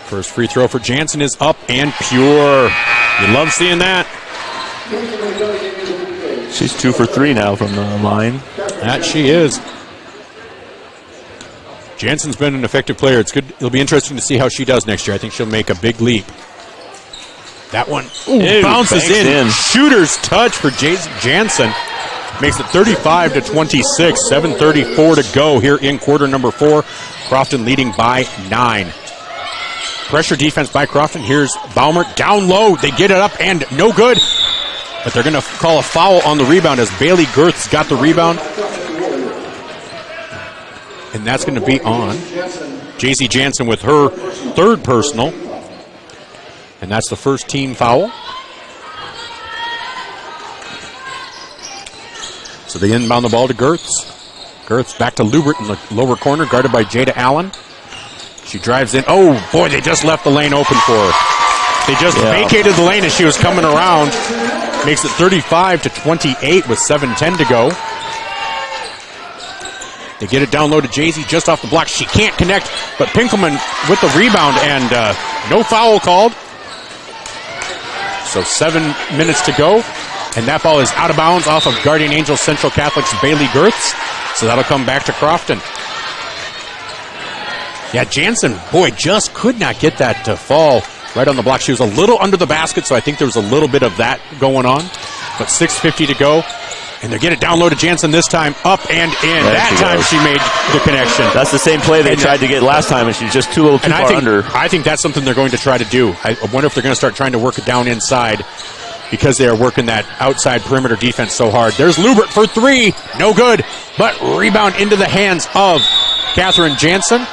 First free throw for Jansen is up and pure. You love seeing that. She's 2 for 3 now from the line. That she is. Jansen's been an effective player. It's good. It'll be interesting to see how she does next year. I think she'll make a big leap. That one bounces in. Shooter's touch for Jansen. Makes it 35-26. 7:34 to go here in quarter number 4. Crofton leading by 9. Pressure defense by Crofton. Here's Baumert down low. They get it up and no good. But they're going to call a foul on the rebound as Bailey Girth's got the rebound. And that's going to be on J.C. Jansen with her third personal. And that's the first team foul. So they inbound the ball to Girth's. Girth's back to Lubert in the lower corner, guarded by Jada Allen. She drives in. Oh, boy, they just left the lane open for her. They just vacated the lane as she was coming around. Makes it 35-28 with 7:10 to go. They get it down low to Jay-Z just off the block. She can't connect, but Pinkelman with the rebound and no foul called. So 7 minutes to go, and that ball is out of bounds off of Guardian Angels Central Catholic's Bailey Girths. So that'll come back to Crofton. Yeah, Jansen, boy, just could not get that to fall right on the block. She was a little under the basket, so I think there was a little bit of that going on. But 6:50 to go. And they get it down low to Jansen this time, up and in. That time she made the connection. That's the same play they tried to get last time, and she's just too far under. I think that's something they're going to try to do. I wonder if they're going to start trying to work it down inside because they are working that outside perimeter defense so hard. There's Lubert for 3. No good, but rebound into the hands of Catherine Jansen.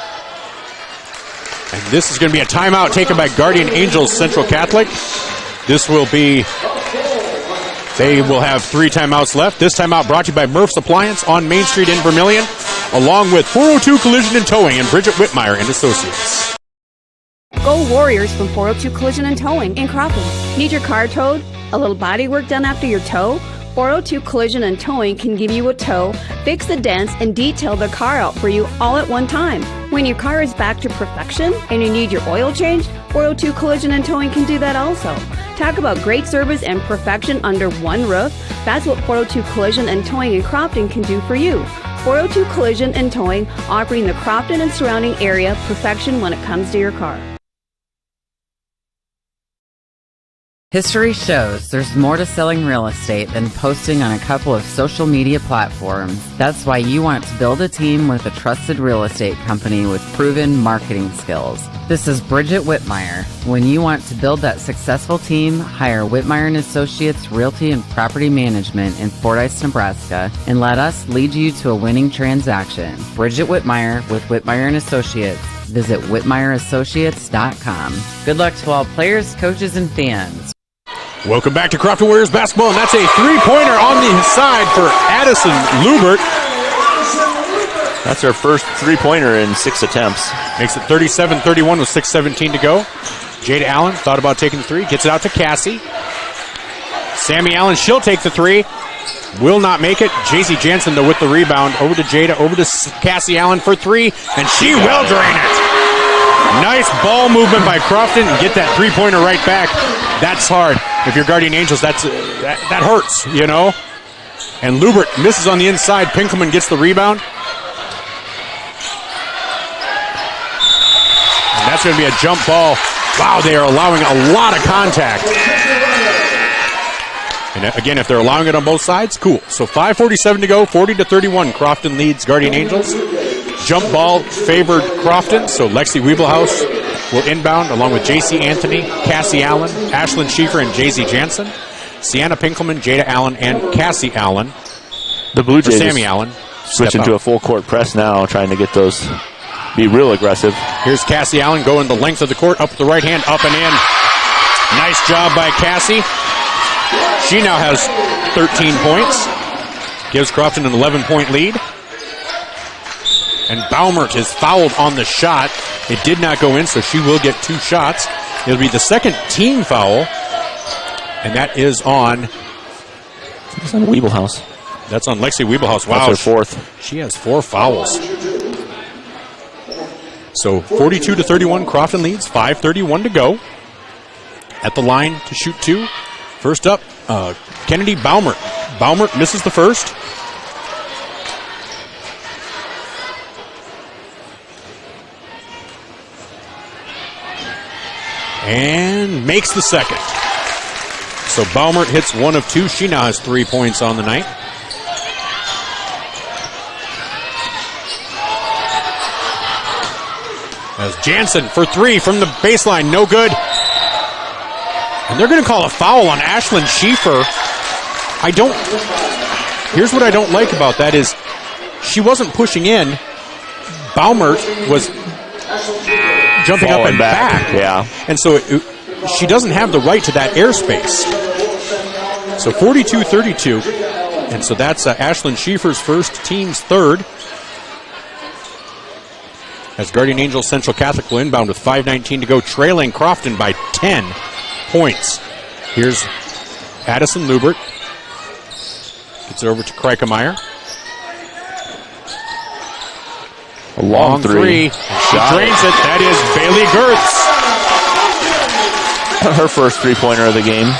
And this is going to be a timeout taken by Guardian Angels Central Catholic. This will be... They will have 3 timeouts left. This timeout brought to you by Murph's Appliance on Main Street in Vermilion, along with 402 Collision and Towing and Bridget Whitmire and Associates. Go Warriors from 402 Collision and Towing in Crofton. Need your car towed? A little body work done after your tow? 402 Collision and Towing can give you a tow, fix the dents, and detail the car out for you all at one time. When your car is back to perfection and you need your oil changed, 402 Collision and Towing can do that also. Talk about great service and perfection under one roof. That's what 402 Collision and Towing in Crofton can do for you. 402 Collision and Towing, offering the Crofton and surrounding area perfection when it comes to your car. History shows there's more to selling real estate than posting on a couple of social media platforms. That's why you want to build a team with a trusted real estate company with proven marketing skills. This is Bridget Whitmire. When you want to build that successful team, hire Whitmire & Associates Realty and Property Management in Fordyce, Nebraska, and let us lead you to a winning transaction. Bridget Whitmire with Whitmire & Associates. Visit WhitmireAssociates.com. Good luck to all players, coaches, and fans. Welcome back to Crofton Warriors basketball, and that's a three-pointer on the side for Addison Lubert. That's her first three-pointer in 6 attempts. Makes it 37-31 with 6:17 to go. Jada Allen thought about taking the three, gets it out to Cassie. Sammy Allen, she'll take the three. Will not make it. JC Jansen, though, with the rebound. Over to Jada, over to Cassie Allen for three, and she will drain it. Nice ball movement by Crofton, and get that three-pointer right back. That's hard. If you're Guardian Angels, that hurts, you know. And Lubert misses on the inside. Pinkelman gets the rebound. And that's going to be a jump ball. Wow, they are allowing a lot of contact. And again, if they're allowing it on both sides, cool. So 5:47 to go, 40-31. Crofton leads Guardian Angels. Jump ball favored Crofton, so Lexi Wiebelhaus will inbound along with J.C. Anthony, Cassie Allen, Ashlyn Schieffer, and J.Z. Jansen. Sienna Pinkelman, Jada Allen, and Cassie Allen. The Blue Jays Sammy Allen switching to a full court press now, trying to get those, be real aggressive. Here's Cassie Allen going the length of the court, up with the right hand, up and in. Nice job by Cassie. She now has 13 points. Gives Crofton an 11-point lead. And Baumert is fouled on the shot. It did not go in, so she will get 2 shots. It'll be the second team foul. And that is on... It's on Wiebelhaus. That's on Lexi Wiebelhaus. Wow. That's her fourth. She has 4 fouls. So 42-31, Crofton leads. 5:31 to go. At the line to shoot 2. First up, Kennedy Baumert. Baumert misses the first. And makes the second. So Baumert hits 1 of 2. She now has 3 points on the night. As Jansen for 3 from the baseline, no good. And they're going to call a foul on Ashlyn Schieffer. Here's what I don't like about that is she wasn't pushing in. Baumert was jumping up and back. Yeah. And so she doesn't have the right to that airspace. So 42-32. And so that's Ashlyn Schieffer's first, team's third. As Guardian Angels Central Catholic will inbound with 5:19 to go, trailing Crofton by 10 points. Here's Addison Lubert. Gets it over to Kreikemeyer. A long three. She drains it. That is Bailey Gertz. Her first three-pointer of the game.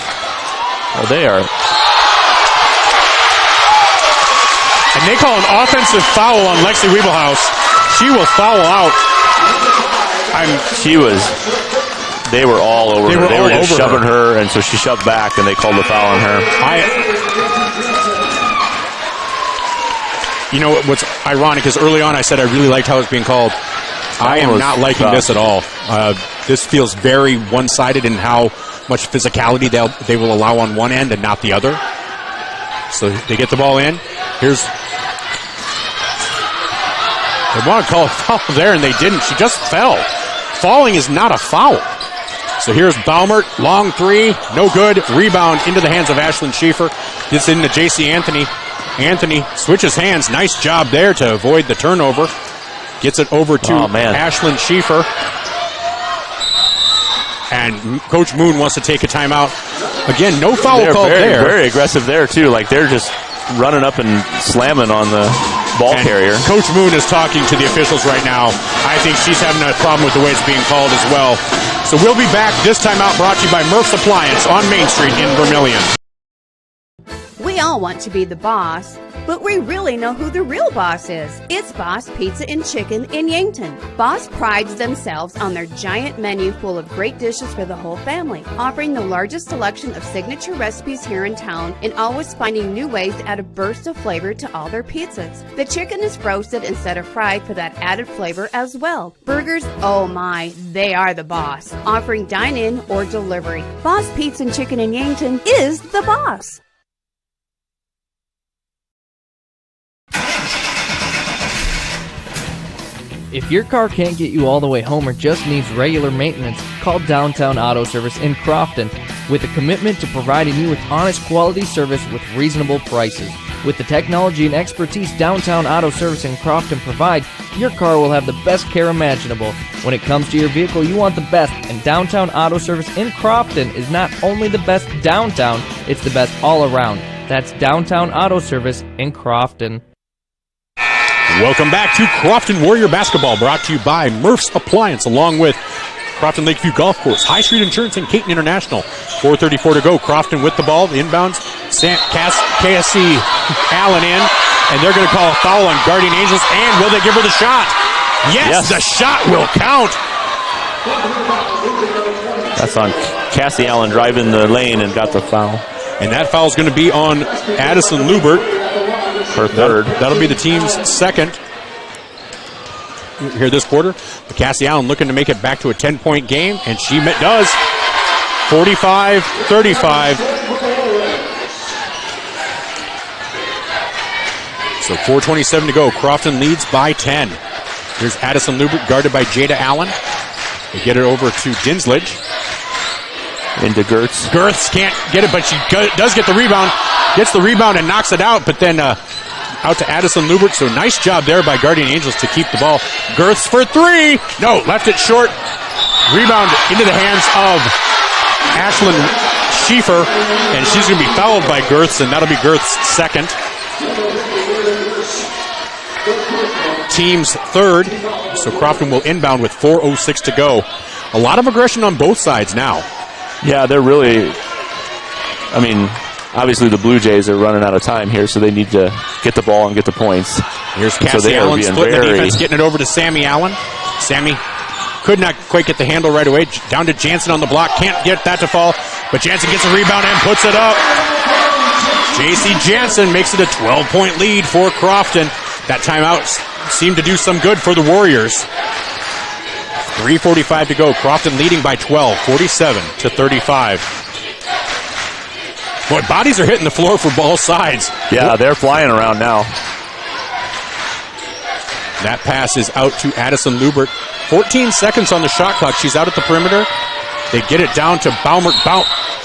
Well, they are. And they call an offensive foul on Lexi Wiebelhaus. She will foul out. They were all over her. They were just shoving her, and so she shoved back, and they called the foul on her. You know what's ironic is early on I said I really liked how it's being called. I am not liking this at all. This feels very one-sided in how much physicality they will allow on one end and not the other. So they get the ball in. They want to call a foul there, and they didn't. She just fell. Falling is not a foul. So here's Baumert, long three, no good. Rebound into the hands of Ashlyn Schieffer. Gets into J.C. Anthony. Anthony switches hands. Nice job there to avoid the turnover. Gets it over to Ashlyn Schieffer. And Coach Moon wants to take a timeout. Again, no foul call there. Very aggressive there, too. Like they're just running up and slamming on the ball carrier. Coach Moon is talking to the officials right now. I think she's having a problem with the way it's being called as well. So we'll be back. This timeout brought to you by Murph's Appliance on Main Street in Vermilion. We all want to be the boss, but we really know who the real boss is. It's Boss Pizza and Chicken in Yankton. Boss prides themselves on their giant menu full of great dishes for the whole family, offering the largest selection of signature recipes here in town and always finding new ways to add a burst of flavor to all their pizzas. The chicken is roasted instead of fried for that added flavor as well. Burgers, oh my, they are the boss, offering dine-in or delivery. Boss Pizza and Chicken in Yankton is the boss. If your car can't get you all the way home or just needs regular maintenance, call Downtown Auto Service in Crofton with a commitment to providing you with honest quality service with reasonable prices. With the technology and expertise Downtown Auto Service in Crofton provides, your car will have the best care imaginable. When it comes to your vehicle, you want the best, and Downtown Auto Service in Crofton is not only the best downtown, it's the best all around. That's Downtown Auto Service in Crofton. Welcome back to Crofton Warrior Basketball, brought to you by Murph's Appliance, along with Crofton Lakeview Golf Course, High Street Insurance, and Caton International. 4:34 to go. Crofton with the ball, inbounds. KSC Allen in, and they're going to call a foul on Guardian Angels. And will they give her the shot? Yes. The shot will count. That's on Cassie Allen driving the lane and got the foul. And that foul is going to be on Addison Lubert. Her third. That'll be the team's second here this quarter. But Cassie Allen looking to make it back to a 10-point game, and she does. 45-35. So 4:27 to go. Crofton leads by 10. Here's Addison Lubert guarded by Jada Allen. They get it over to Dinslage. Into Gertz. Gertz can't get it, but she does get the rebound. Gets the rebound and knocks it out, but then out to Addison Lubert. So nice job there by Guardian Angels to keep the ball. Gertz for three. No, left it short. Rebound into the hands of Ashlyn Schieffer, and she's going to be fouled by Gertz, and that'll be Gertz's second. Team's third. So Crofton will inbound with 4:06 to go. A lot of aggression on both sides now. Yeah, they're really, obviously the Blue Jays are running out of time here, so they need to get the ball and get the points. Here's Cassie Allen splitting the defense, getting it over to Sammy Allen. Sammy could not quite get the handle right away. Down to Jansen on the block. Can't get that to fall, but Jansen gets a rebound and puts it up. J.C. Jansen makes it a 12-point lead for Crofton. That timeout seemed to do some good for the Warriors. 3:45 to go. Crofton leading by 12, 47-35. Boy, bodies are hitting the floor for both sides. Yeah, they're flying around now. That pass is out to Addison Lubert. 14 seconds on the shot clock. She's out at the perimeter. They get it down to Baumert.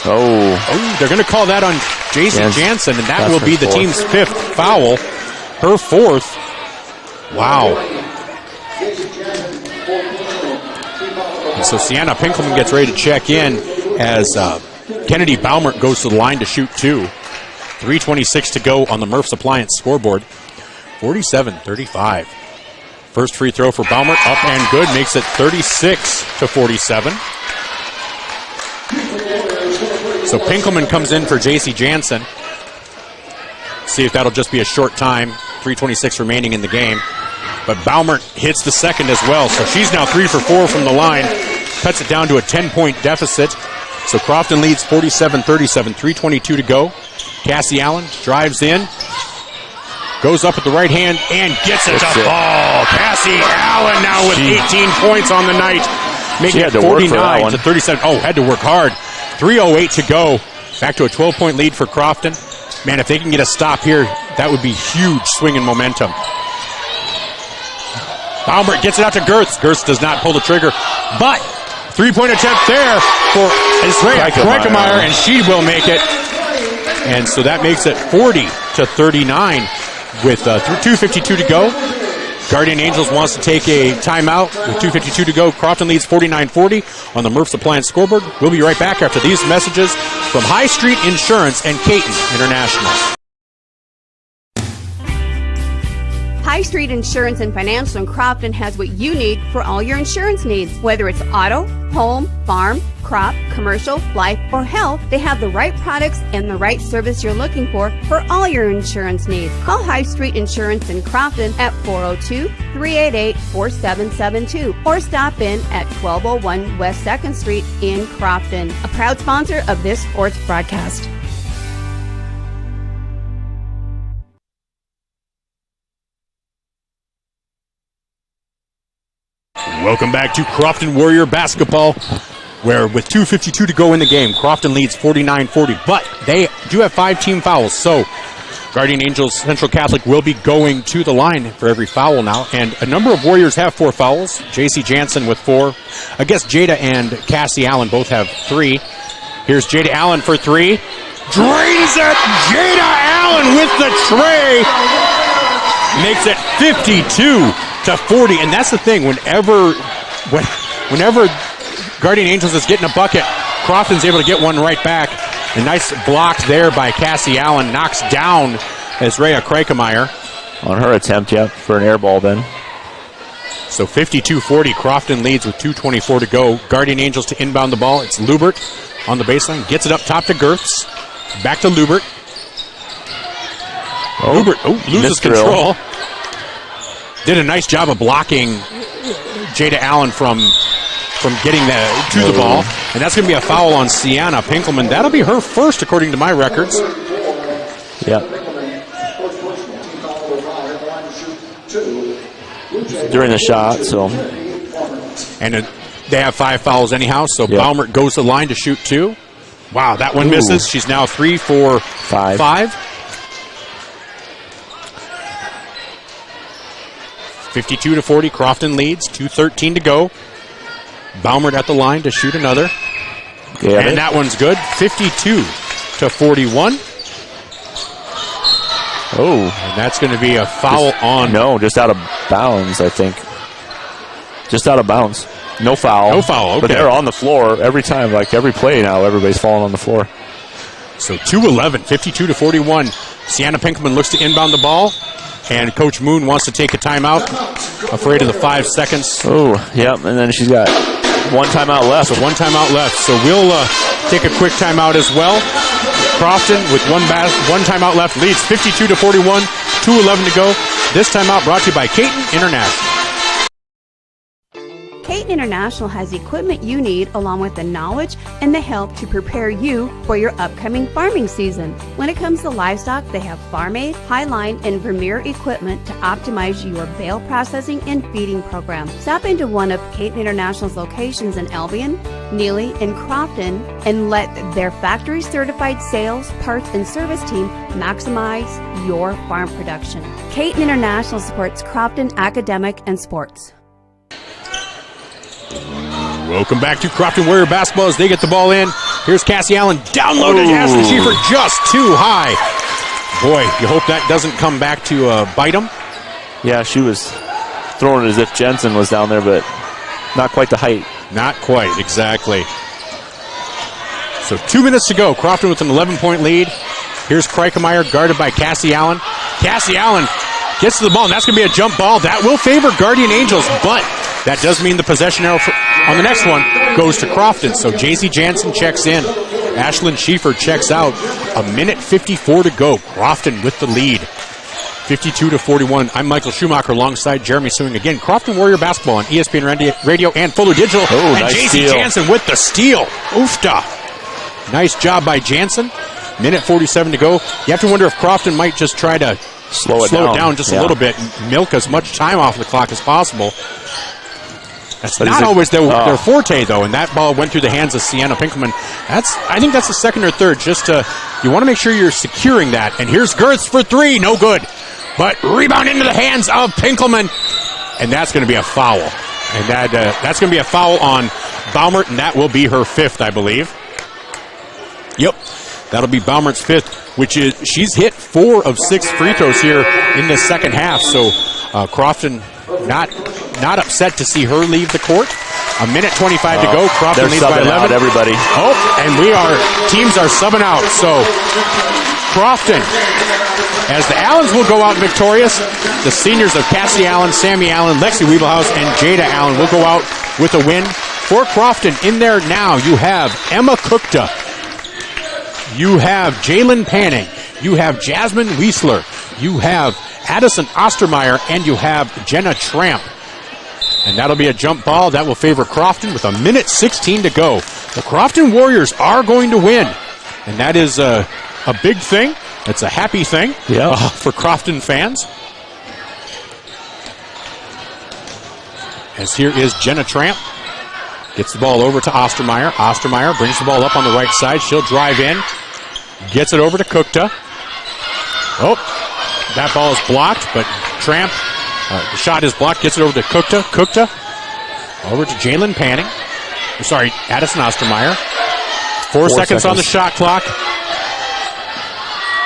Oh, they're going to call that on Jason Jansen, and that will be the team's fifth foul. Her fourth. Wow. And so Sienna Pinkelman gets ready to check in as Kennedy Baumert goes to the line to shoot two. 3:26 to go on the Murph's Appliance scoreboard. 47-35. First free throw for Baumert, up and good, makes it 36-47. So Pinkelman comes in for J.C. Jansen. See if that'll just be a short time. 3:26 remaining in the game. But Baumert hits the second as well, so she's now 3 for 4 from the line. Cuts it down to a 10-point deficit. So Crofton leads 47-37, 3:22 to go. Cassie Allen drives in, goes up at the right hand, and gets it to fall. Cassie Allen now with 18 points on the night, making it 49-37. Oh, had to work hard. 3:08 to go. Back to a 12-point lead for Crofton. Man, if they can get a stop here, that would be huge swing in momentum. Baumert gets it out to Gertz. Gertz does not pull the trigger, but three-point attempt there for Krankemeyer, and she will make it. And so that makes it 40-39 with 2:52 to go. Guardian Angels wants to take a timeout with 2:52 to go. Crofton leads 49-40 on the Murph's Appliance scoreboard. We'll be right back after these messages from High Street Insurance and Caton International. High Street Insurance and Financial in Crofton has what you need for all your insurance needs. Whether it's auto, home, farm, crop, commercial, life, or health, they have the right products and the right service you're looking for all your insurance needs. Call High Street Insurance in Crofton at 402-388-4772 or stop in at 1201 West 2nd Street in Crofton. A proud sponsor of this sports broadcast. Welcome back to Crofton Warrior basketball, where with 2:52 to go in the game, Crofton leads 49-40, but they do have 5 team fouls, so Guardian Angels Central Catholic will be going to the line for every foul now, and a number of Warriors have 4 fouls. J.C. Jansen with 4. I guess Jada and Cassie Allen both have 3. Here's Jada Allen for 3. Drains it! Jada Allen with the tray! Makes it 52-40, and that's the thing. Whenever Guardian Angels is getting a bucket, Crofton's able to get one right back. A nice block there by Cassie Allen. Knocks down Ezreia Kreikemeyer. On her attempt, for an air ball then. So 52-40, Crofton leads with 2:24 to go. Guardian Angels to inbound the ball. It's Lubert on the baseline. Gets it up top to Gertz. Back to Lubert. Lubert loses control. Did a nice job of blocking Jada Allen from getting to the ball. And that's going to be a foul on Sienna Pinkelman. That'll be her first, according to my records. Yep. During the shot, so. And they have 5 fouls anyhow, so Baumert goes to the line to shoot 2. Wow, that one misses. She's now 3 for 5. 52-40, Crofton leads. 2:13 to go. Baumert at the line to shoot another. And that one's good. 52-41. Oh. And that's going to be a foul on. No, just out of bounds, I think. Just out of bounds. No foul. No foul, okay. But they're on the floor every time. Like every play now, everybody's falling on the floor. So 2:11, 52-41. Sienna Pinkelman looks to inbound the ball. And Coach Moon wants to take a timeout. Afraid of the 5 seconds. Oh, yep. And then she's got 1 timeout left. So 1 timeout left. So we'll take a quick timeout as well. Crofton with one timeout left leads 52-41. 2:11 to go. This timeout brought to you by Caton International. Caton International has equipment you need along with the knowledge and the help to prepare you for your upcoming farming season. When it comes to livestock, they have Farm Aid, Highline, and Vermeer equipment to optimize your bale processing and feeding program. Stop into one of Caton International's locations in Albion, Neely, and Crofton and let their factory-certified sales, parts, and service team maximize your farm production. Caton International supports Crofton academic and sports. Welcome back to Crofton Warrior basketball as they get the ball in. Here's Cassie Allen down low to Ashley Schiefer, just too high. Boy, you hope that doesn't come back to bite him. Yeah, she was throwing it as if Jensen was down there, but not quite the height. Not quite, exactly. So 2 minutes to go. Crofton with an 11-point lead. Here's Kreikemeyer guarded by Cassie Allen. Cassie Allen gets to the ball, and that's going to be a jump ball. That will favor Guardian Angels, but that does mean the possession arrow on the next one goes to Crofton. So J.C. Jansen checks in. Ashlyn Schiefer checks out. 1:54 to go. Crofton with the lead. 52-41. I'm Michael Schumacher alongside Jeremy Sewing. Again, Crofton Warrior basketball on ESPN Radio and Fuller Digital. Oh, and nice J.C. steal. Jansen with the steal. Oofta. Nice job by Jansen. 1:47 to go. You have to wonder if Crofton might just try to slow it down just a little bit and milk as much time off the clock as possible. That's not always their forte, though, and that ball went through the hands of Sienna Pinkelman. I think that's the second or third. You want to make sure you're securing that. And here's Gertz for 3, no good. But rebound into the hands of Pinkelman, and that's going to be a foul. And that's going to be a foul on Baumert, and that will be her 5th, I believe. Yep, that'll be Baumert's 5th, which is she's hit 4 of 6 free throws here in the second half. So Crofton not upset to see her leave the court. 1:25 to go. Crofton leads by 11. Out everybody. Oh, and teams are subbing out. So Crofton. As the Allens will go out victorious, the seniors of Cassie Allen, Sammy Allen, Lexi Weebelhaus, and Jada Allen will go out with a win. For Crofton, in there now, you have Emma Cookta, you have Jalen Panning, you have Jasmine Wiesler, you have Addison Ostermeyer, and you have Jenna Tramp. And that'll be a jump ball. That will favor Crofton with 1:16 to go. The Crofton Warriors are going to win, and that is a big thing. It's a happy thing for Crofton fans. As here is Jenna Tramp. Gets the ball over to Ostermeyer. Ostermeyer brings the ball up on the right side. She'll drive in. Gets it over to Cookta. Oh, that ball is blocked, but Tramp, the shot is blocked. Gets it over to Cookta. Cookta over to Jalen Panning. Sorry, Addison Ostermeyer. 4 seconds on the shot clock.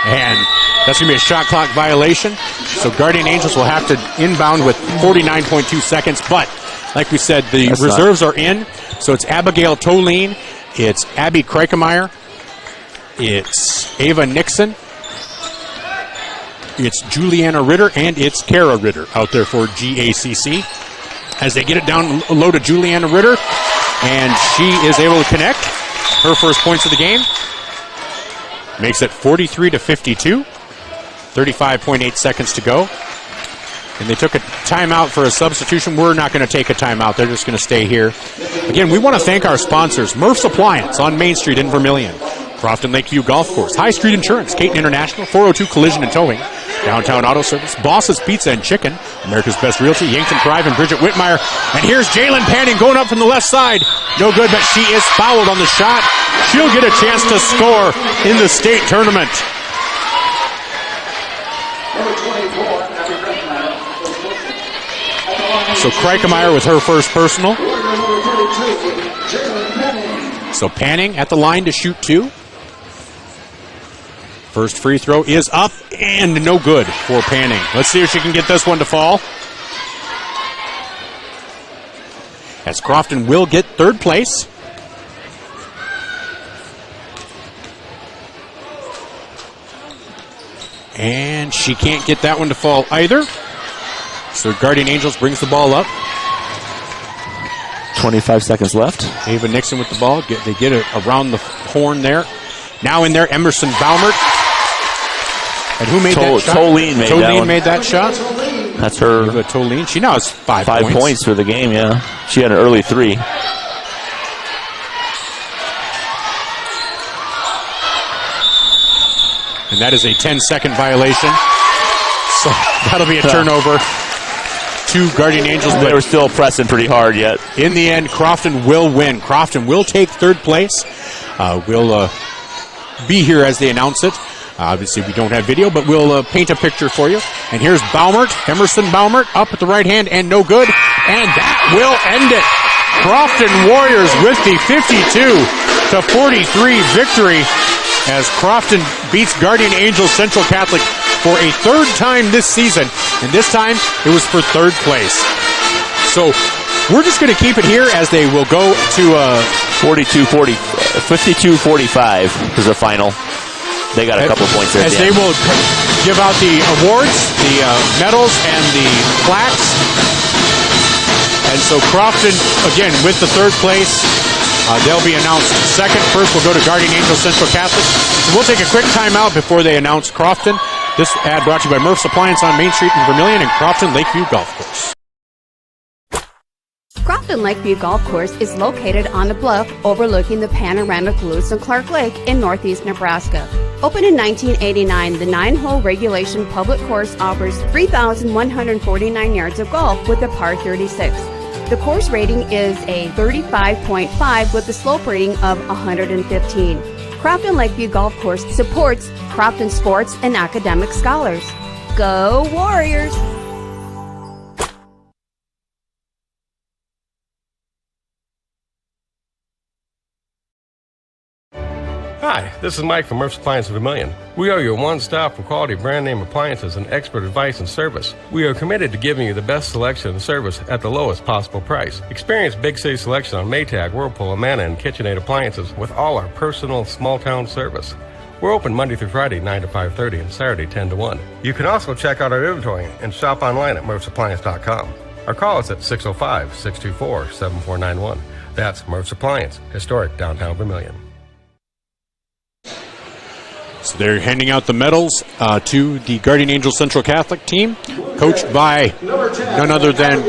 And that's going to be a shot clock violation. So Guardian Angels will have to inbound with 49.2 seconds. But, like we said, the reserves are in. So it's Abigail Toline, it's Abby Kreikemeyer, it's Ava Nixon, it's Juliana Ritter, and it's Kara Ritter out there for GACC. As they get it down low to Juliana Ritter, and she is able to connect her first points of the game. Makes it 43-52. 35.8 seconds to go. And they took a timeout for a substitution. We're not going to take a timeout. They're just going to stay here. Again, we want to thank our sponsors, Murph's Appliance on Main Street in Vermilion, Crofton Lakeview Golf Course, High Street Insurance, Caton International, 402 Collision and Towing, Downtown Auto Service, Boss's Pizza and Chicken, America's Best Realty, Yankton Thrive, and Bridget Whitmire. And here's Jalen Panning going up from the left side. No good, but she is fouled on the shot. She'll get a chance to score in the state tournament. So Kreikemeyer with her first personal. So Panning at the line to shoot two. First free throw is up and no good for Panning. Let's see if she can get this one to fall. As Crofton will get third place. And she can't get that one to fall either. So Guardian Angels brings the ball up. 25 seconds left. Ava Nixon with the ball. They get it around the horn there. Now in there, Emerson Baumert. And who made that shot? Toline made that shot. That's her. Eva Toline. She now has 5 points. 5 points for the game, yeah. She had an early three. And that is a 10-second violation. So that'll be a turnover to Guardian Angels. They were still pressing pretty hard yet. In the end, Crofton will win. Crofton will take third place. We'll be here as they announce it. Obviously, we don't have video, but we'll paint a picture for you. And here's Baumert, Emerson Baumert, up at the right hand, and no good. And that will end it. Crofton Warriors with the 52-43 victory as Crofton beats Guardian Angels Central Catholic for a third time this season. And this time, it was for third place. So we're just going to keep it here as they will go to 52-45 is the final. They got a couple points there. As they will give out the awards, the medals, and the plaques. And so Crofton, again, with the third place, they'll be announced second. First, we'll go to Guardian Angels Central Catholic. So we'll take a quick timeout before they announce Crofton. This ad brought to you by Murph's Appliance on Main Street in Vermilion and Crofton Lakeview Golf Course. Crofton Lakeview Golf Course is located on a bluff overlooking the panoramic Lewis and Clark Lake in northeast Nebraska. Opened in 1989, the 9-hole regulation public course offers 3,149 yards of golf with a par 36. The course rating is a 35.5 with a slope rating of 115. Crofton Lakeview Golf Course supports Crofton sports and academic scholars. Go Warriors! Hi, this is Mike from Murph's Appliance of Vermilion. We are your one-stop for quality brand name appliances and expert advice and service. We are committed to giving you the best selection and service at the lowest possible price. Experience Big City selection on Maytag, Whirlpool, Amana, and KitchenAid appliances with all our personal small-town service. We're open Monday through Friday, 9 to 5:30, and Saturday, 10 to 1. You can also check out our inventory and shop online at MurphsAppliance.com. Or call us at 605-624-7491. That's Murph's Appliance, historic downtown Vermilion. So they're handing out the medals to the Guardian Angels Central Catholic team, coached by none other than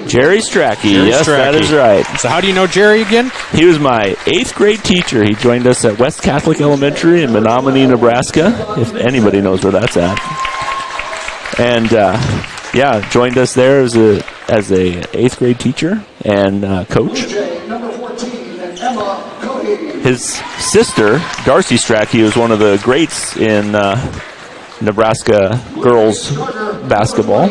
Jerry Strachey. Yes, Strachey. that is right. So how do you know Jerry again? He was my 8th grade teacher. He joined us at West Catholic Elementary in Menominee, Nebraska, if anybody knows where that's at. And, joined us there as a 8th grade teacher and coach. His sister, Darcy Strachey, was one of the greats in Nebraska girls basketball.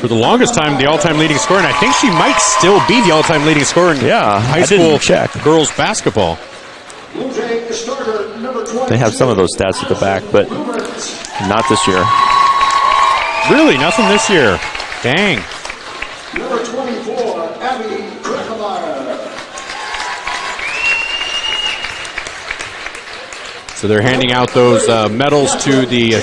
For the longest time, the all-time leading scorer, and I think she might still be the all-time leading scorer in high school girls basketball. They have some of those stats at the back, but not this year. Really? Nothing this year? Dang. Number 24, Abby Krickemeyer. So they're handing out those medals to the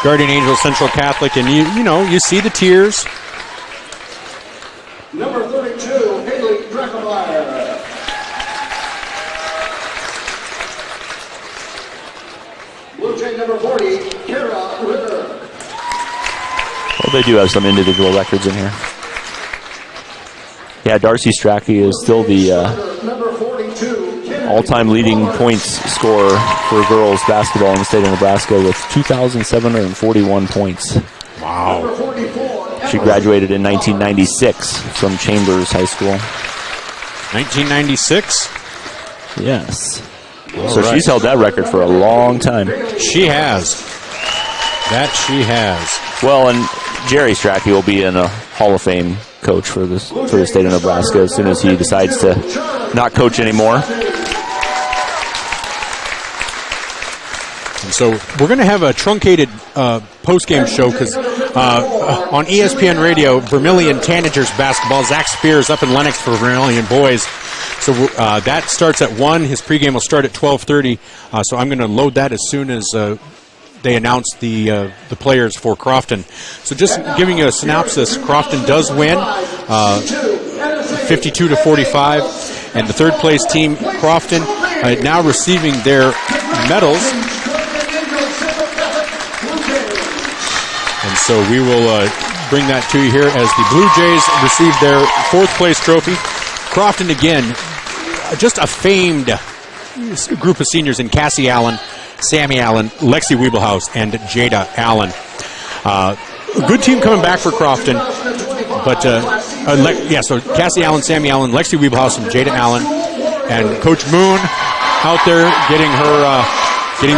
Guardian Angels Central Catholic, and you see the tears. Number 32, Haley Krickemeyer. Blue Jay number 40, Kara Ritter. Well, they do have some individual records in here. Yeah, Darcy Strachey is still the all-time leading points scorer for girls basketball in the state of Nebraska with 2,741 points. Wow. She graduated in 1996 from Chambers High School. 1996? Yes. So she's held that record for a long time. She has. That she has. Well, and Jerry Strachey will be in a Hall of Fame coach for the state of Nebraska as soon as he decides to not coach anymore. And so we're going to have a truncated post-game show because on ESPN Radio, Vermilion Tanagers basketball, Zach Spears up in Lenox for Vermilion boys. So that starts at 1. His pregame will start at 12:30. So I'm going to load that as soon as they announce the players for Crofton. So just giving you a synopsis, Crofton does win 52-45. And the third place team, Crofton, now receiving their medals. And so we will bring that to you here as the Blue Jays receive their 4th place trophy. Crofton, again, just a famed group of seniors in Cassie Allen, Sammy Allen, Lexi Wiebelhaus, and Jada Allen. A good team coming back for Crofton. But, so Cassie Allen, Sammy Allen, Lexi Wiebelhaus, and Jada Allen. And Coach Moon out there getting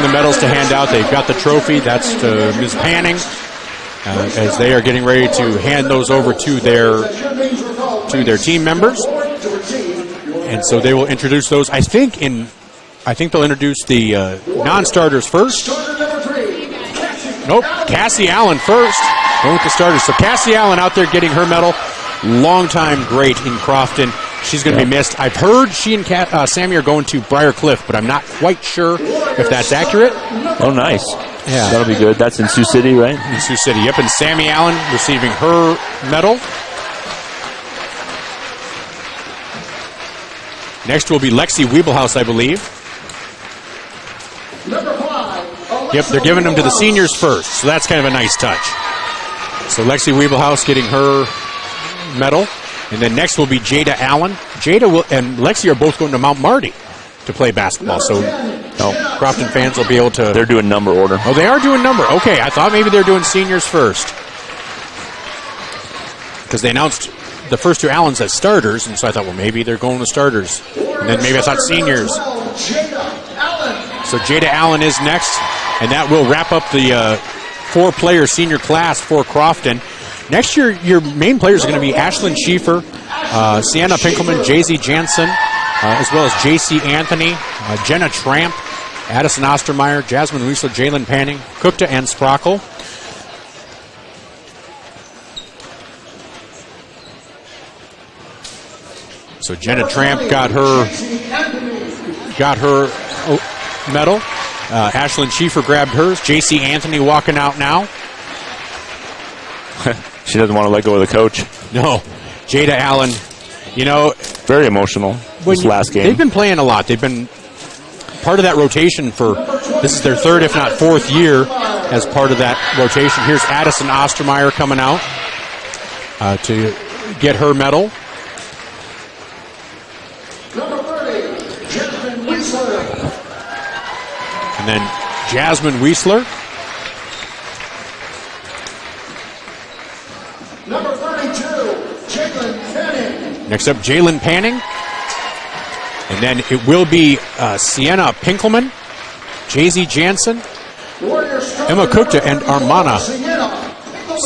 the medals to hand out. They've got the trophy. That's to Ms. Panning. As they are getting ready to hand those over to their team members, and so they will introduce those. I think they'll introduce the non-starters first. Nope, Cassie Allen first. Going with the starters. So Cassie Allen out there getting her medal. Longtime great in Crofton. She's going to be missed. I've heard she and Sammy are going to Briar Cliff, but I'm not quite sure if that's accurate. Oh, nice. Yeah. That'll be good. That's in Sioux City, right? In Sioux City, yep. And Sammy Allen receiving her medal. Next will be Lexi Wiebelhaus, I believe. Number 5. Yep, they're giving them to the seniors first, so that's kind of a nice touch. So Lexi Wiebelhaus getting her medal. And then next will be Jada Allen. Jada and Lexi are both going to Mount Marty to play basketball, so Crofton fans will be able to... They're doing number order. Oh, they are doing number. Okay, I thought maybe they're doing seniors first. Because they announced the first 2 Allens as starters, and so I thought, well, maybe they're going with starters. And then maybe I thought seniors. So Jada Allen is next, and that will wrap up the 4-player senior class for Crofton. Next year, your main players are going to be Ashlyn Schieffer, Sienna Pinkelman, Jay-Z Jansen, as well as J.C. Anthony, Jenna Tramp, Addison Ostermeyer, Jasmine Wiesler, Jalen Panning, Cookta, and Sprockle. So Jenna Tramp got her medal. Ashlyn Schieffer grabbed hers. J.C. Anthony walking out now. She doesn't want to let go of the coach. No. Jada Allen, very emotional this last game. They've been playing a lot. They've been part of that rotation this is their third, if not fourth year as part of that rotation. Here's Addison Ostermeyer coming out to get her medal. Number 30, Jasmine Wiesler. And then Jasmine Wiesler. Number 32, Jalen Fanning. Next up, Jalen Panning. And then it will be Sienna Pinkelman, Jay-Z Jansen, Emma Kukta, and Armana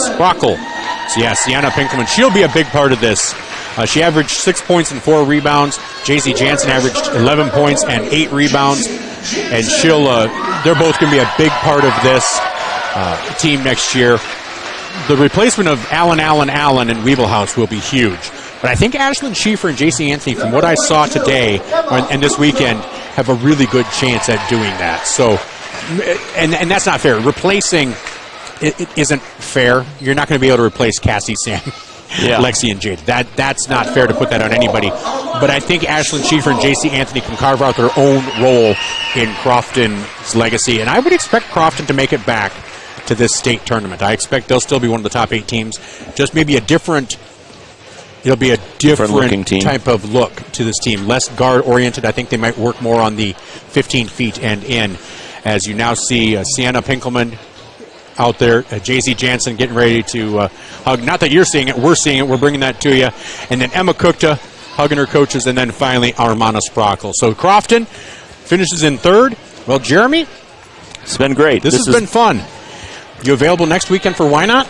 Sprockle. So yeah, Sienna Pinkelman, she'll be a big part of this. She averaged 6 points and 4 rebounds. Jay-Z Jansen averaged 11 points and 8 rebounds. And they're both going to be a big part of this team next year. The replacement of Allen and Weebelhaus will be huge. But I think Ashlyn Schieffer and J.C. Anthony, from what I saw today and this weekend, have a really good chance at doing that. So, and that's not fair. Replacing it isn't fair. You're not going to be able to replace Cassie, Sam, Lexi, and Jade. That's not fair to put that on anybody. But I think Ashlyn Schieffer and J.C. Anthony can carve out their own role in Crofton's legacy. And I would expect Crofton to make it back to this state tournament. I expect they'll still be one of the top 8 teams. Just maybe it'll be a different type of look to this team. Less guard-oriented. I think they might work more on the 15 feet and in. As you now see Sienna Pinkelman out there, J.C. Jansen getting ready to hug. Not that you're seeing it, we're seeing it. We're bringing that to you. And then Emma Kukta hugging her coaches, and then finally Armana Sprockle. So Crofton finishes in third. Well, Jeremy, it's been great. This has been fun. You available next weekend for Why Not?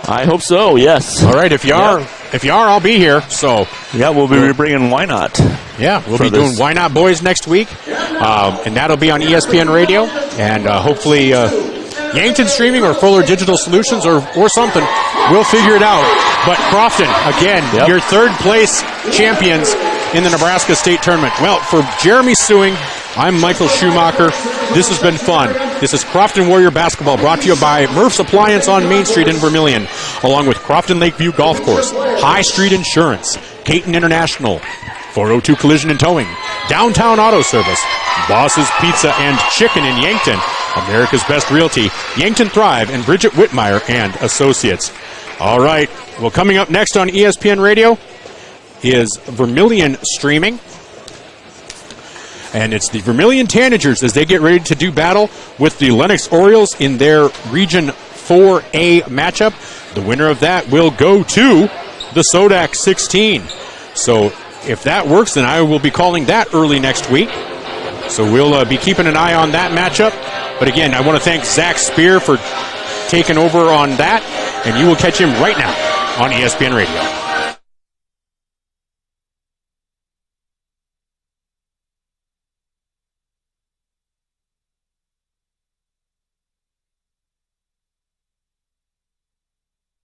I hope so, yes. All right, if you are, I'll be here. So we'll be bringing Why Not. Yeah, we'll be doing Why Not Boys next week, and that'll be on ESPN Radio, and hopefully Yankton Streaming or Fuller Digital Solutions or something. We'll figure it out. But Crofton, again, your third place champions in the Nebraska State Tournament. Well, for Jeremy Suing, I'm Michael Schumacher. This has been fun. This is Crofton Warrior Basketball, brought to you by Murph's Appliance on Main Street in Vermilion, along with Crofton Lakeview Golf Course, High Street Insurance, Caton International, 402 Collision and Towing, Downtown Auto Service, Boss's Pizza and Chicken in Yankton, America's Best Realty, Yankton Thrive, and Bridget Whitmire and Associates. All right, well, coming up next on ESPN Radio is Vermilion Streaming. And it's the Vermilion Tanagers as they get ready to do battle with the Lenox Orioles in their Region 4A matchup. The winner of that will go to the Sodak 16. So if that works, then I will be calling that early next week. So we'll be keeping an eye on that matchup. But again, I want to thank Zach Spear for taking over on that. And you will catch him right now on ESPN Radio.